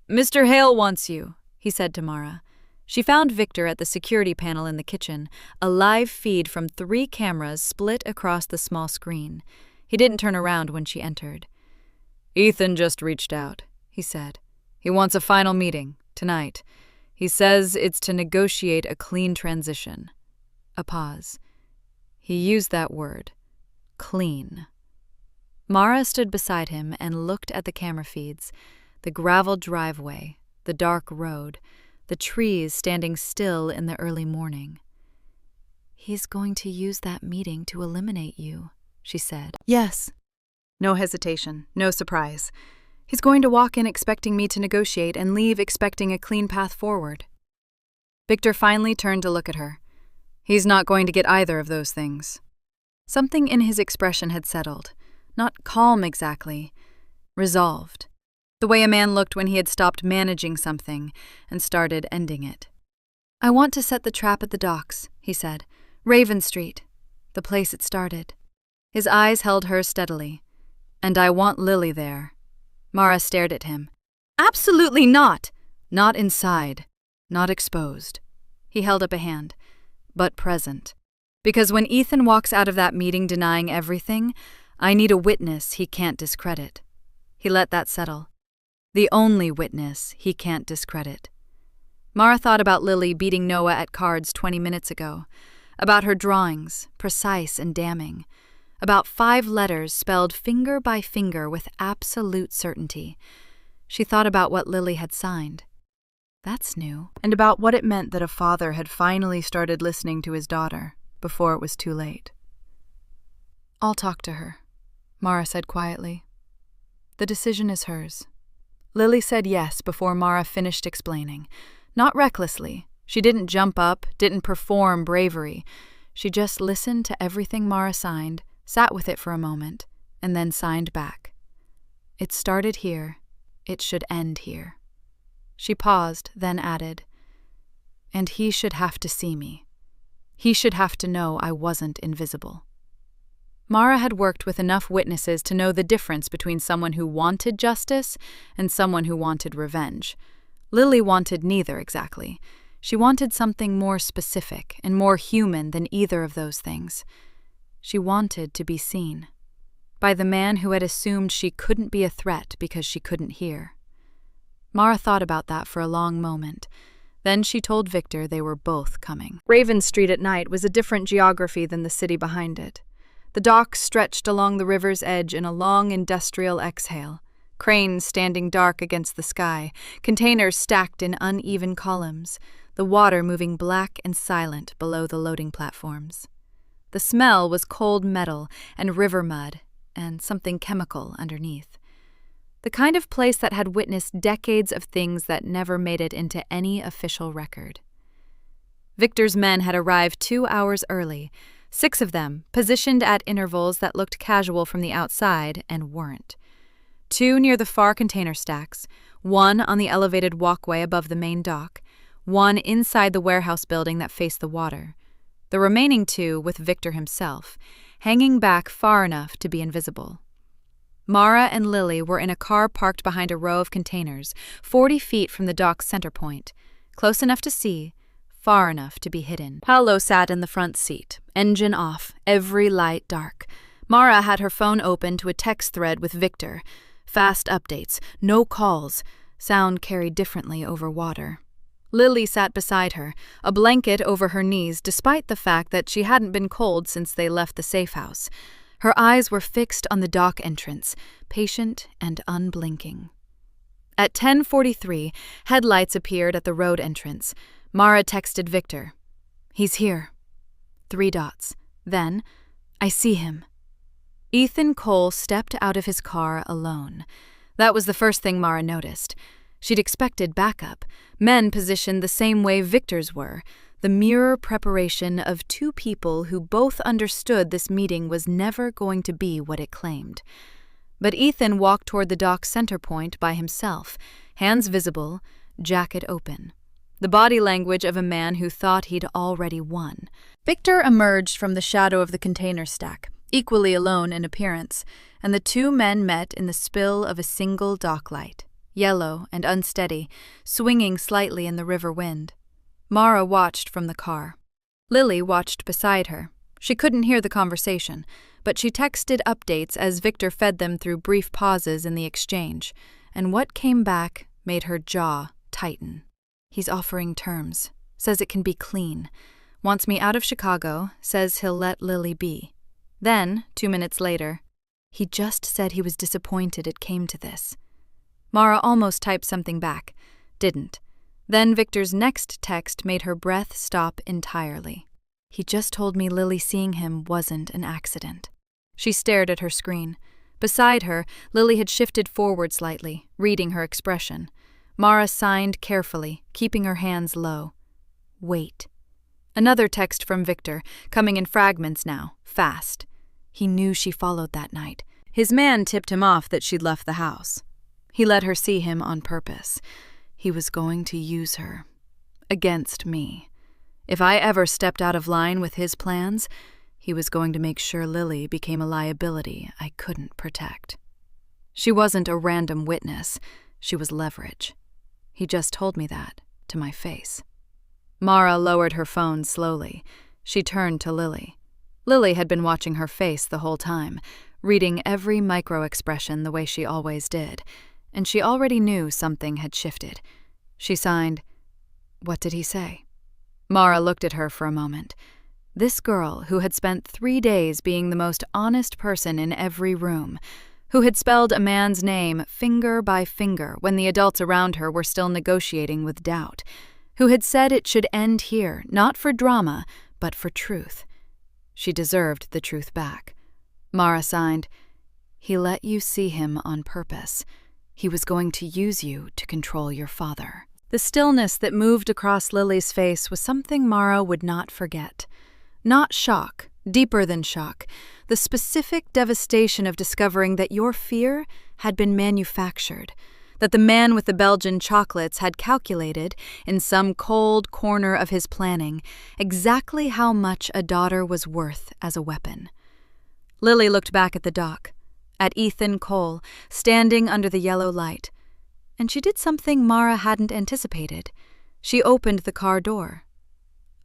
Mr. Hale wants you, he said to Mara. She found Victor at the security panel in the kitchen, a live feed from 3 cameras split across the small screen. He didn't turn around when she entered. Ethan just reached out, he said. He wants a final meeting, tonight. He says it's to negotiate a clean transition. A pause. He used that word. Clean. Mara stood beside him and looked at the camera feeds, the gravel driveway, the dark road, the trees standing still in the early morning. He's going to use that meeting to eliminate you, she said. Yes. No hesitation, no surprise. He's going to walk in expecting me to negotiate and leave expecting a clean path forward. Victor finally turned to look at her. He's not going to get either of those things. Something in his expression had settled. Not calm exactly. Resolved. The way a man looked when he had stopped managing something and started ending it. I want to set the trap at the docks, he said. Raven Street, the place it started. His eyes held hers steadily. And I want Lily there. Mara stared at him. Absolutely not! Not inside. Not exposed. He held up a hand. But present. Because when Ethan walks out of that meeting denying everything, I need a witness he can't discredit. He let that settle. The only witness he can't discredit. Mara thought about Lily beating Noah at cards 20 minutes ago, about her drawings, precise and damning, about 5 letters spelled finger by finger with absolute certainty. She thought about what Lily had signed. That's new. And about what it meant that a father had finally started listening to his daughter before it was too late. I'll talk to her, Mara said quietly. The decision is hers. Lily said yes before Mara finished explaining. Not recklessly. She didn't jump up, didn't perform bravery. She just listened to everything Mara signed, sat with it for a moment, and then signed back. It started here. It should end here. She paused, then added, and he should have to see me. He should have to know I wasn't invisible. Mara had worked with enough witnesses to know the difference between someone who wanted justice and someone who wanted revenge. Lily wanted neither exactly. She wanted something more specific and more human than either of those things. She wanted to be seen. By the man who had assumed she couldn't be a threat because she couldn't hear. Mara thought about that for a long moment. Then she told Victor they were both coming. Raven Street at night was a different geography than the city behind it. The docks stretched along the river's edge in a long industrial exhale, cranes standing dark against the sky, containers stacked in uneven columns, the water moving black and silent below the loading platforms. The smell was cold metal and river mud and something chemical underneath. The kind of place that had witnessed decades of things that never made it into any official record. Victor's men had arrived 2 hours early, 6 of them positioned at intervals that looked casual from the outside and weren't. 2 near the far container stacks, 1 on the elevated walkway above the main dock, 1 inside the warehouse building that faced the water. The remaining 2 with Victor himself, hanging back far enough to be invisible. Mara and Lily were in a car parked behind a row of containers, 40 feet from the dock's center point, close enough to see, far enough to be hidden. Paolo sat in the front seat, engine off, every light dark. Mara had her phone open to a text thread with Victor. Fast updates, no calls. Sound carried differently over water. Lily sat beside her, a blanket over her knees despite the fact that she hadn't been cold since they left the safe house. Her eyes were fixed on the dock entrance, patient and unblinking. At 10:43, headlights appeared at the road entrance. Mara texted Victor. "He's here." 3 dots. Then, "I see him." Ethan Cole stepped out of his car alone. That was the first thing Mara noticed. She'd expected backup, men positioned the same way Victor's were, the mirror preparation of 2 people who both understood this meeting was never going to be what it claimed. But Ethan walked toward the dock's center point by himself, hands visible, jacket open. The body language of a man who thought he'd already won. Victor emerged from the shadow of the container stack, equally alone in appearance, and the 2 men met in the spill of a single dock light, yellow and unsteady, swinging slightly in the river wind. Mara watched from the car. Lily watched beside her. She couldn't hear the conversation, but she texted updates as Victor fed them through brief pauses in the exchange, and what came back made her jaw tighten. "He's offering terms. Says it can be clean. Wants me out of Chicago. Says he'll let Lily be." Then, 2 minutes later, "He just said he was disappointed it came to this." Mara almost typed something back. Didn't. Then Victor's next text made her breath stop entirely. "He just told me Lily seeing him wasn't an accident." She stared at her screen. Beside her, Lily had shifted forward slightly, reading her expression. Mara signed carefully, keeping her hands low. "Wait." Another text from Victor, coming in fragments now, fast. He knew she followed that night. His man tipped him off that she'd left the house. He let her see him on purpose. He was going to use her. Against me. If I ever stepped out of line with his plans, he was going to make sure Lily became a liability I couldn't protect. She wasn't a random witness. She was leverage. He just told me that, to my face. Mara lowered her phone slowly. She turned to Lily. Lily had been watching her face the whole time, reading every micro-expression the way she always did, and she already knew something had shifted. She signed, "What did he say?" Mara looked at her for a moment. This girl, who had spent 3 days being the most honest person in every room, who had spelled a man's name finger by finger when the adults around her were still negotiating with doubt, who had said it should end here, not for drama, but for truth. She deserved the truth back. Mara signed, "He let you see him on purpose. He was going to use you to control your father." The stillness that moved across Lily's face was something Mara would not forget. Not shock, deeper than shock, the specific devastation of discovering that your fear had been manufactured, that the man with the Belgian chocolates had calculated, in some cold corner of his planning, exactly how much a daughter was worth as a weapon. Lily looked back at the dock, at Ethan Cole, standing under the yellow light, and she did something Mara hadn't anticipated. She opened the car door.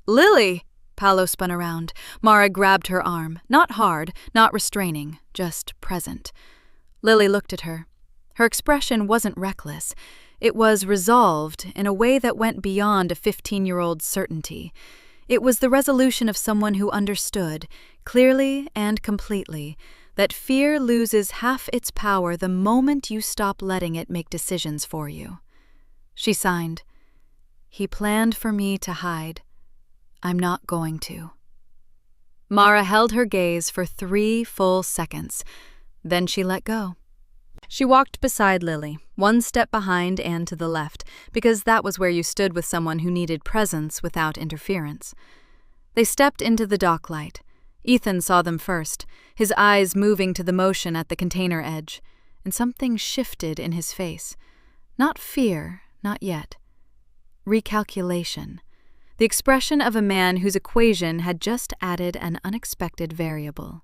"Lily!" Paolo spun around. Mara grabbed her arm, not hard, not restraining, just present. Lily looked at her. Her expression wasn't reckless. It was resolved in a way that went beyond a 15-year-old's certainty. It was the resolution of someone who understood, clearly and completely, that fear loses half its power the moment you stop letting it make decisions for you. She signed, "He planned for me to hide. I'm not going to." Mara held her gaze for 3 full seconds. Then she let go. She walked beside Lily, 1 step behind and to the left, because that was where you stood with someone who needed presence without interference. They stepped into the dock light. Ethan saw them first, his eyes moving to the motion at the container edge, and something shifted in his face. Not fear, not yet. Recalculation. The expression of a man whose equation had just added an unexpected variable.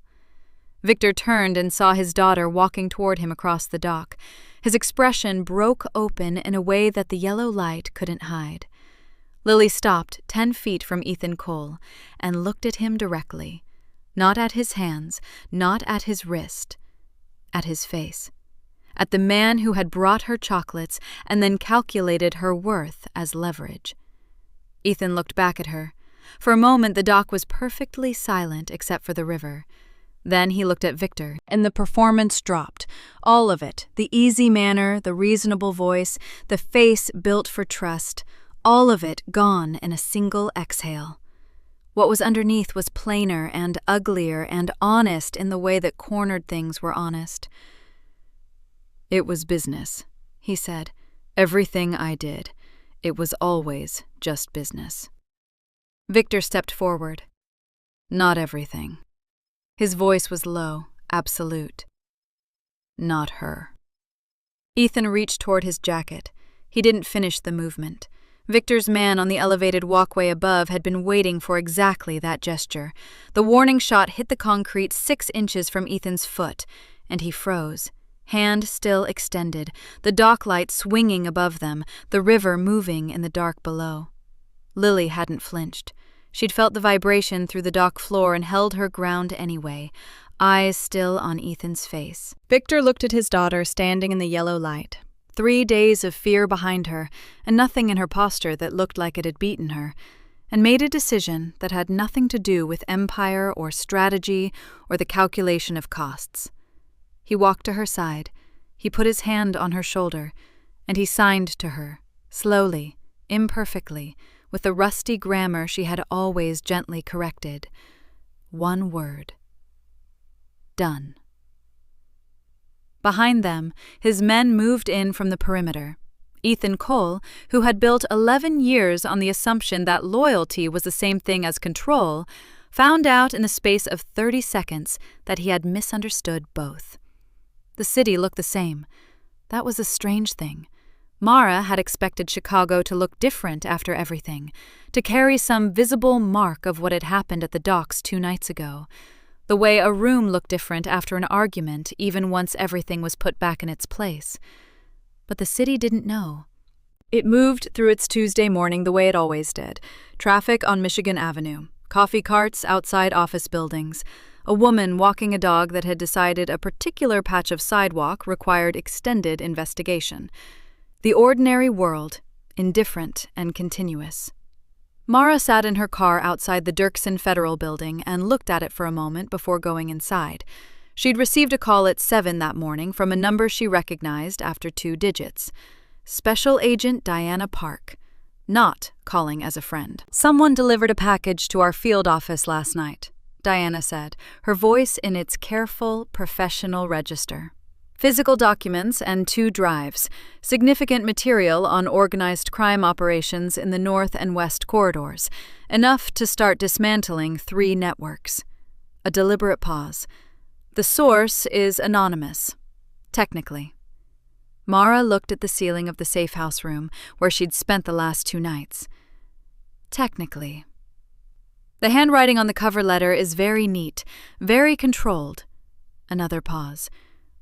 Victor turned and saw his daughter walking toward him across the dock. His expression broke open in a way that the yellow light couldn't hide. Lily stopped 10 feet from Ethan Cole and looked at him directly. Not at his hands, not at his wrist, at his face. At the man who had brought her chocolates and then calculated her worth as leverage. Ethan looked back at her. For a moment the dock was perfectly silent except for the river. Then he looked at Victor, and the performance dropped. All of it, the easy manner, the reasonable voice, the face built for trust, all of it gone in a single exhale. What was underneath was plainer and uglier and honest in the way that cornered things were honest. "It was business," he said. "Everything I did. It was always just business." Victor stepped forward. "Not everything." His voice was low, absolute. "Not her." Ethan reached toward his jacket. He didn't finish the movement. Victor's man on the elevated walkway above had been waiting for exactly that gesture. The warning shot hit the concrete 6 inches from Ethan's foot, and he froze, hand still extended, the dock light swinging above them, the river moving in the dark below. Lily hadn't flinched. She'd felt the vibration through the dock floor and held her ground anyway, eyes still on Ethan's face. Victor looked at his daughter standing in the yellow light. 3 days of fear behind her, and nothing in her posture that looked like it had beaten her, and made a decision that had nothing to do with empire or strategy or the calculation of costs. He walked to her side, he put his hand on her shoulder, and he signed to her, slowly, imperfectly, with the rusty grammar she had always gently corrected. 1 word. Done. Behind them, his men moved in from the perimeter. Ethan Cole, who had built 11 years on the assumption that loyalty was the same thing as control, found out in the space of 30 seconds that he had misunderstood both. The city looked the same. That was a strange thing. Mara had expected Chicago to look different after everything, to carry some visible mark of what had happened at the docks 2 nights ago, the way a room looked different after an argument even once everything was put back in its place. But the city didn't know. It moved through its Tuesday morning the way it always did. Traffic on Michigan Avenue, coffee carts outside office buildings, a woman walking a dog that had decided a particular patch of sidewalk required extended investigation. The ordinary world, indifferent and continuous. Mara sat in her car outside the Dirksen Federal Building and looked at it for a moment before going inside. She'd received a call at 7 that morning from a number she recognized after 2 digits. Special Agent Diana Park, not calling as a friend. "Someone delivered a package to our field office last night," Diana said, her voice in its careful, professional register. "Physical documents and 2 drives, significant material on organized crime operations in the north and west corridors, enough to start dismantling 3 networks." A deliberate pause. "The source is anonymous, technically." Mara looked at the ceiling of the safe house room where she'd spent the last 2 nights. "Technically." "The handwriting on the cover letter is very neat, very controlled." Another pause.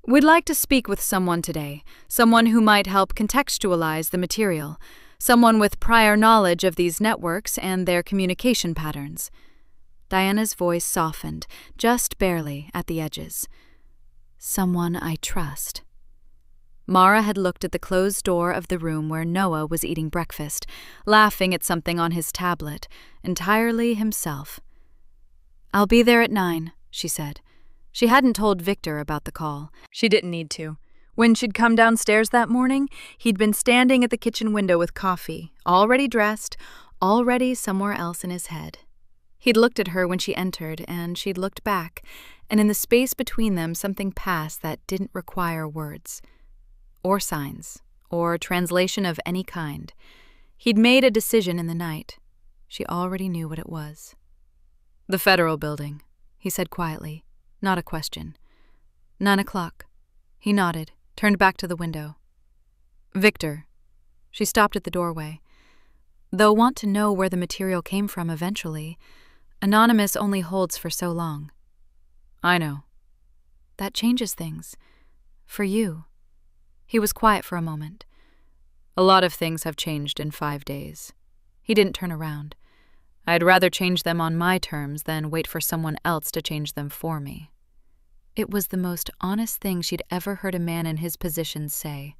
"We'd like to speak with someone today, someone who might help contextualize the material, someone with prior knowledge of these networks and their communication patterns." Diana's voice softened, just barely, at the edges. "Someone I trust." Mara had looked at the closed door of the room where Noah was eating breakfast, laughing at something on his tablet, entirely himself. "I'll be there at 9, she said. She hadn't told Victor about the call. She didn't need to. When she'd come downstairs that morning, he'd been standing at the kitchen window with coffee, already dressed, already somewhere else in his head. He'd looked at her when she entered, and she'd looked back, and in the space between them something passed that didn't require words, or signs, or translation of any kind. He'd made a decision in the night. She already knew what it was. "The Federal Building," he said quietly. Not a question. 9 o'clock. He nodded, turned back to the window. "Victor." She stopped at the doorway. "They'll want to know where the material came from eventually. Anonymous only holds for so long." "I know." "That changes things. For you." He was quiet for a moment. "A lot of things have changed in 5 days." He didn't turn around. I'd rather change them on my terms than wait for someone else to change them for me. It was the most honest thing she'd ever heard a man in his position say.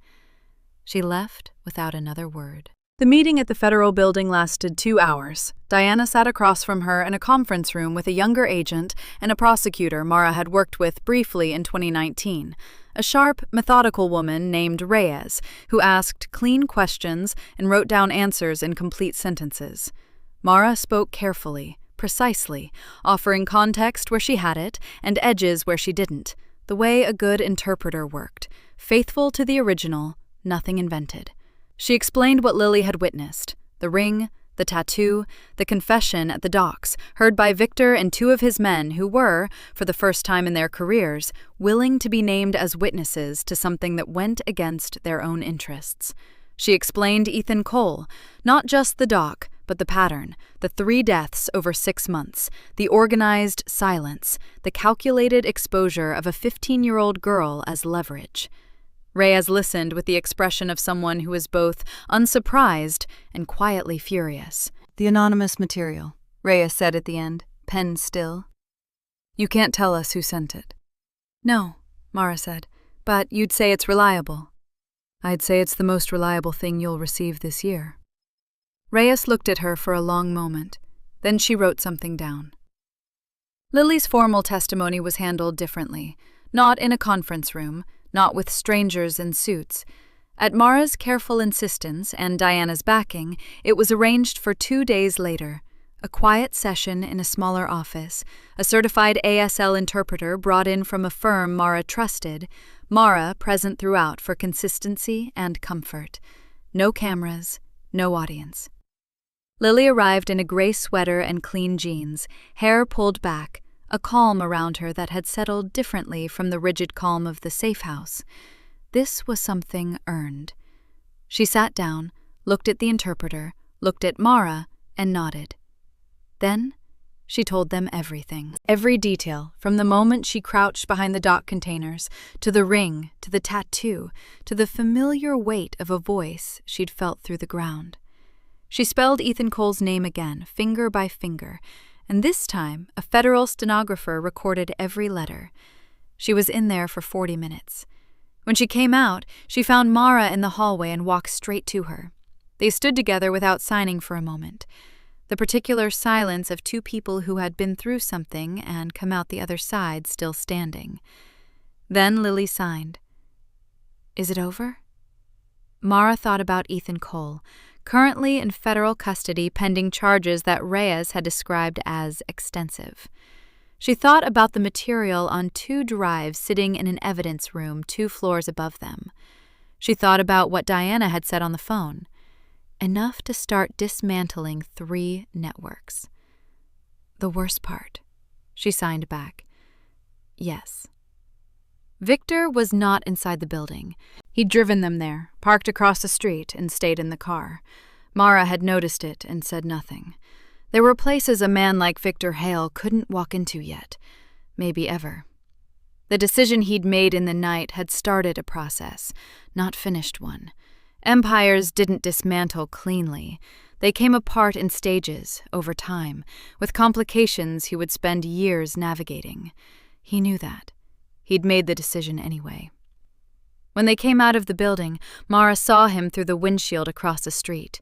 She left without another word. The meeting at the federal building lasted 2 hours. Diana sat across from her in a conference room with a younger agent and a prosecutor Mara had worked with briefly in 2019, a sharp, methodical woman named Reyes, who asked clean questions and wrote down answers in complete sentences. Mara spoke carefully, precisely, offering context where she had it and edges where she didn't, the way a good interpreter worked, faithful to the original, nothing invented. She explained what Lily had witnessed, the ring, the tattoo, the confession at the docks, heard by Victor and 2 of his men who were, for the first time in their careers, willing to be named as witnesses to something that went against their own interests. She explained Ethan Cole, not just the dock, but the pattern, the 3 deaths over 6 months, the organized silence, the calculated exposure of a 15-year-old girl as leverage. Reyes listened with the expression of someone who is both unsurprised and quietly furious. "The anonymous material," Reyes said at the end, pen still. "You can't tell us who sent it." "No," Mara said, "but you'd say it's reliable." "I'd say it's the most reliable thing you'll receive this year." Reyes looked at her for a long moment. Then she wrote something down. Lily's formal testimony was handled differently, not in a conference room, not with strangers in suits. At Mara's careful insistence and Diana's backing, it was arranged for 2 days later, a quiet session in a smaller office, a certified ASL interpreter brought in from a firm Mara trusted, Mara present throughout for consistency and comfort. No cameras, no audience. Lily arrived in a gray sweater and clean jeans, hair pulled back, a calm around her that had settled differently from the rigid calm of the safe house. This was something earned. She sat down, looked at the interpreter, looked at Mara, and nodded. Then she told them everything. Every detail, from the moment she crouched behind the dock containers, to the ring, to the tattoo, to the familiar weight of a voice she'd felt through the ground. She spelled Ethan Cole's name again, finger by finger, and this time a federal stenographer recorded every letter. She was in there for 40 minutes. When she came out, she found Mara in the hallway and walked straight to her. They stood together without signing for a moment, the particular silence of 2 people who had been through something and come out the other side still standing. Then Lily signed. "Is it over?" Mara thought about Ethan Cole, currently in federal custody pending charges that Reyes had described as extensive. She thought about the material on 2 drives sitting in an evidence room 2 floors above them. She thought about what Diana had said on the phone. Enough to start dismantling 3 networks. The worst part. She signed back. Yes. Victor was not inside the building. He'd driven them there, parked across the street, and stayed in the car. Mara had noticed it and said nothing. There were places a man like Victor Hale couldn't walk into yet, maybe ever. The decision he'd made in the night had started a process, not finished one. Empires didn't dismantle cleanly. They came apart in stages, over time, with complications he would spend years navigating. He knew that. He'd made the decision anyway. When they came out of the building, Mara saw him through the windshield across the street,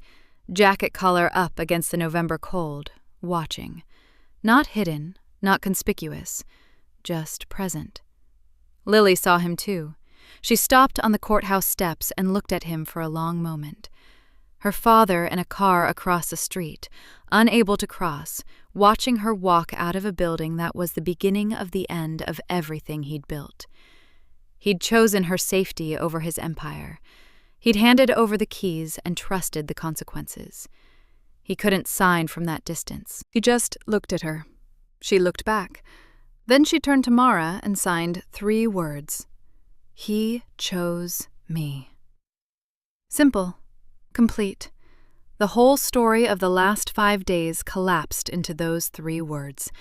jacket collar up against the November cold, watching. Not hidden, not conspicuous, just present. Lily saw him too. She stopped on the courthouse steps and looked at him for a long moment. Her father in a car across the street, unable to cross, watching her walk out of a building that was the beginning of the end of everything he'd built. He'd chosen her safety over his empire. He'd handed over the keys and trusted the consequences. He couldn't sign from that distance. He just looked at her. She looked back. Then she turned to Mara and signed 3 words. He chose me. Simple. Complete. The whole story of the last 5 days collapsed into those 3 words.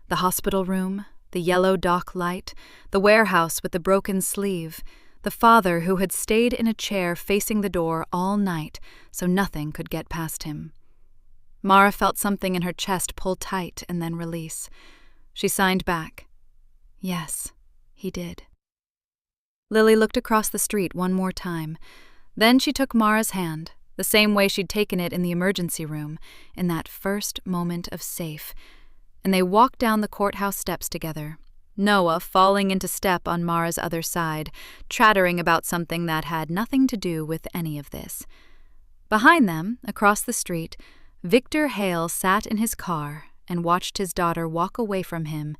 The hospital room, the yellow dock light, the warehouse with the broken sleeve, the father who had stayed in a chair facing the door all night so nothing could get past him. Mara felt something in her chest pull tight and then release. She signed back. Yes, he did. Lily looked across the street one more time. Then she took Mara's hand, the same way she'd taken it in the emergency room, in that first moment of safe, and they walked down the courthouse steps together, Noah falling into step on Mara's other side, chattering about something that had nothing to do with any of this. Behind them, across the street, Victor Hale sat in his car and watched his daughter walk away from him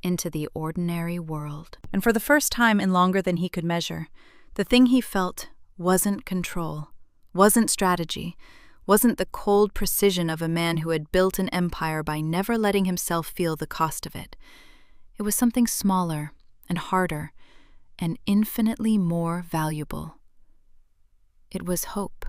into the ordinary world. And for the first time in longer than he could measure, the thing he felt wasn't control, wasn't strategy, wasn't the cold precision of a man who had built an empire by never letting himself feel the cost of it. It was something smaller and harder and infinitely more valuable. It was hope.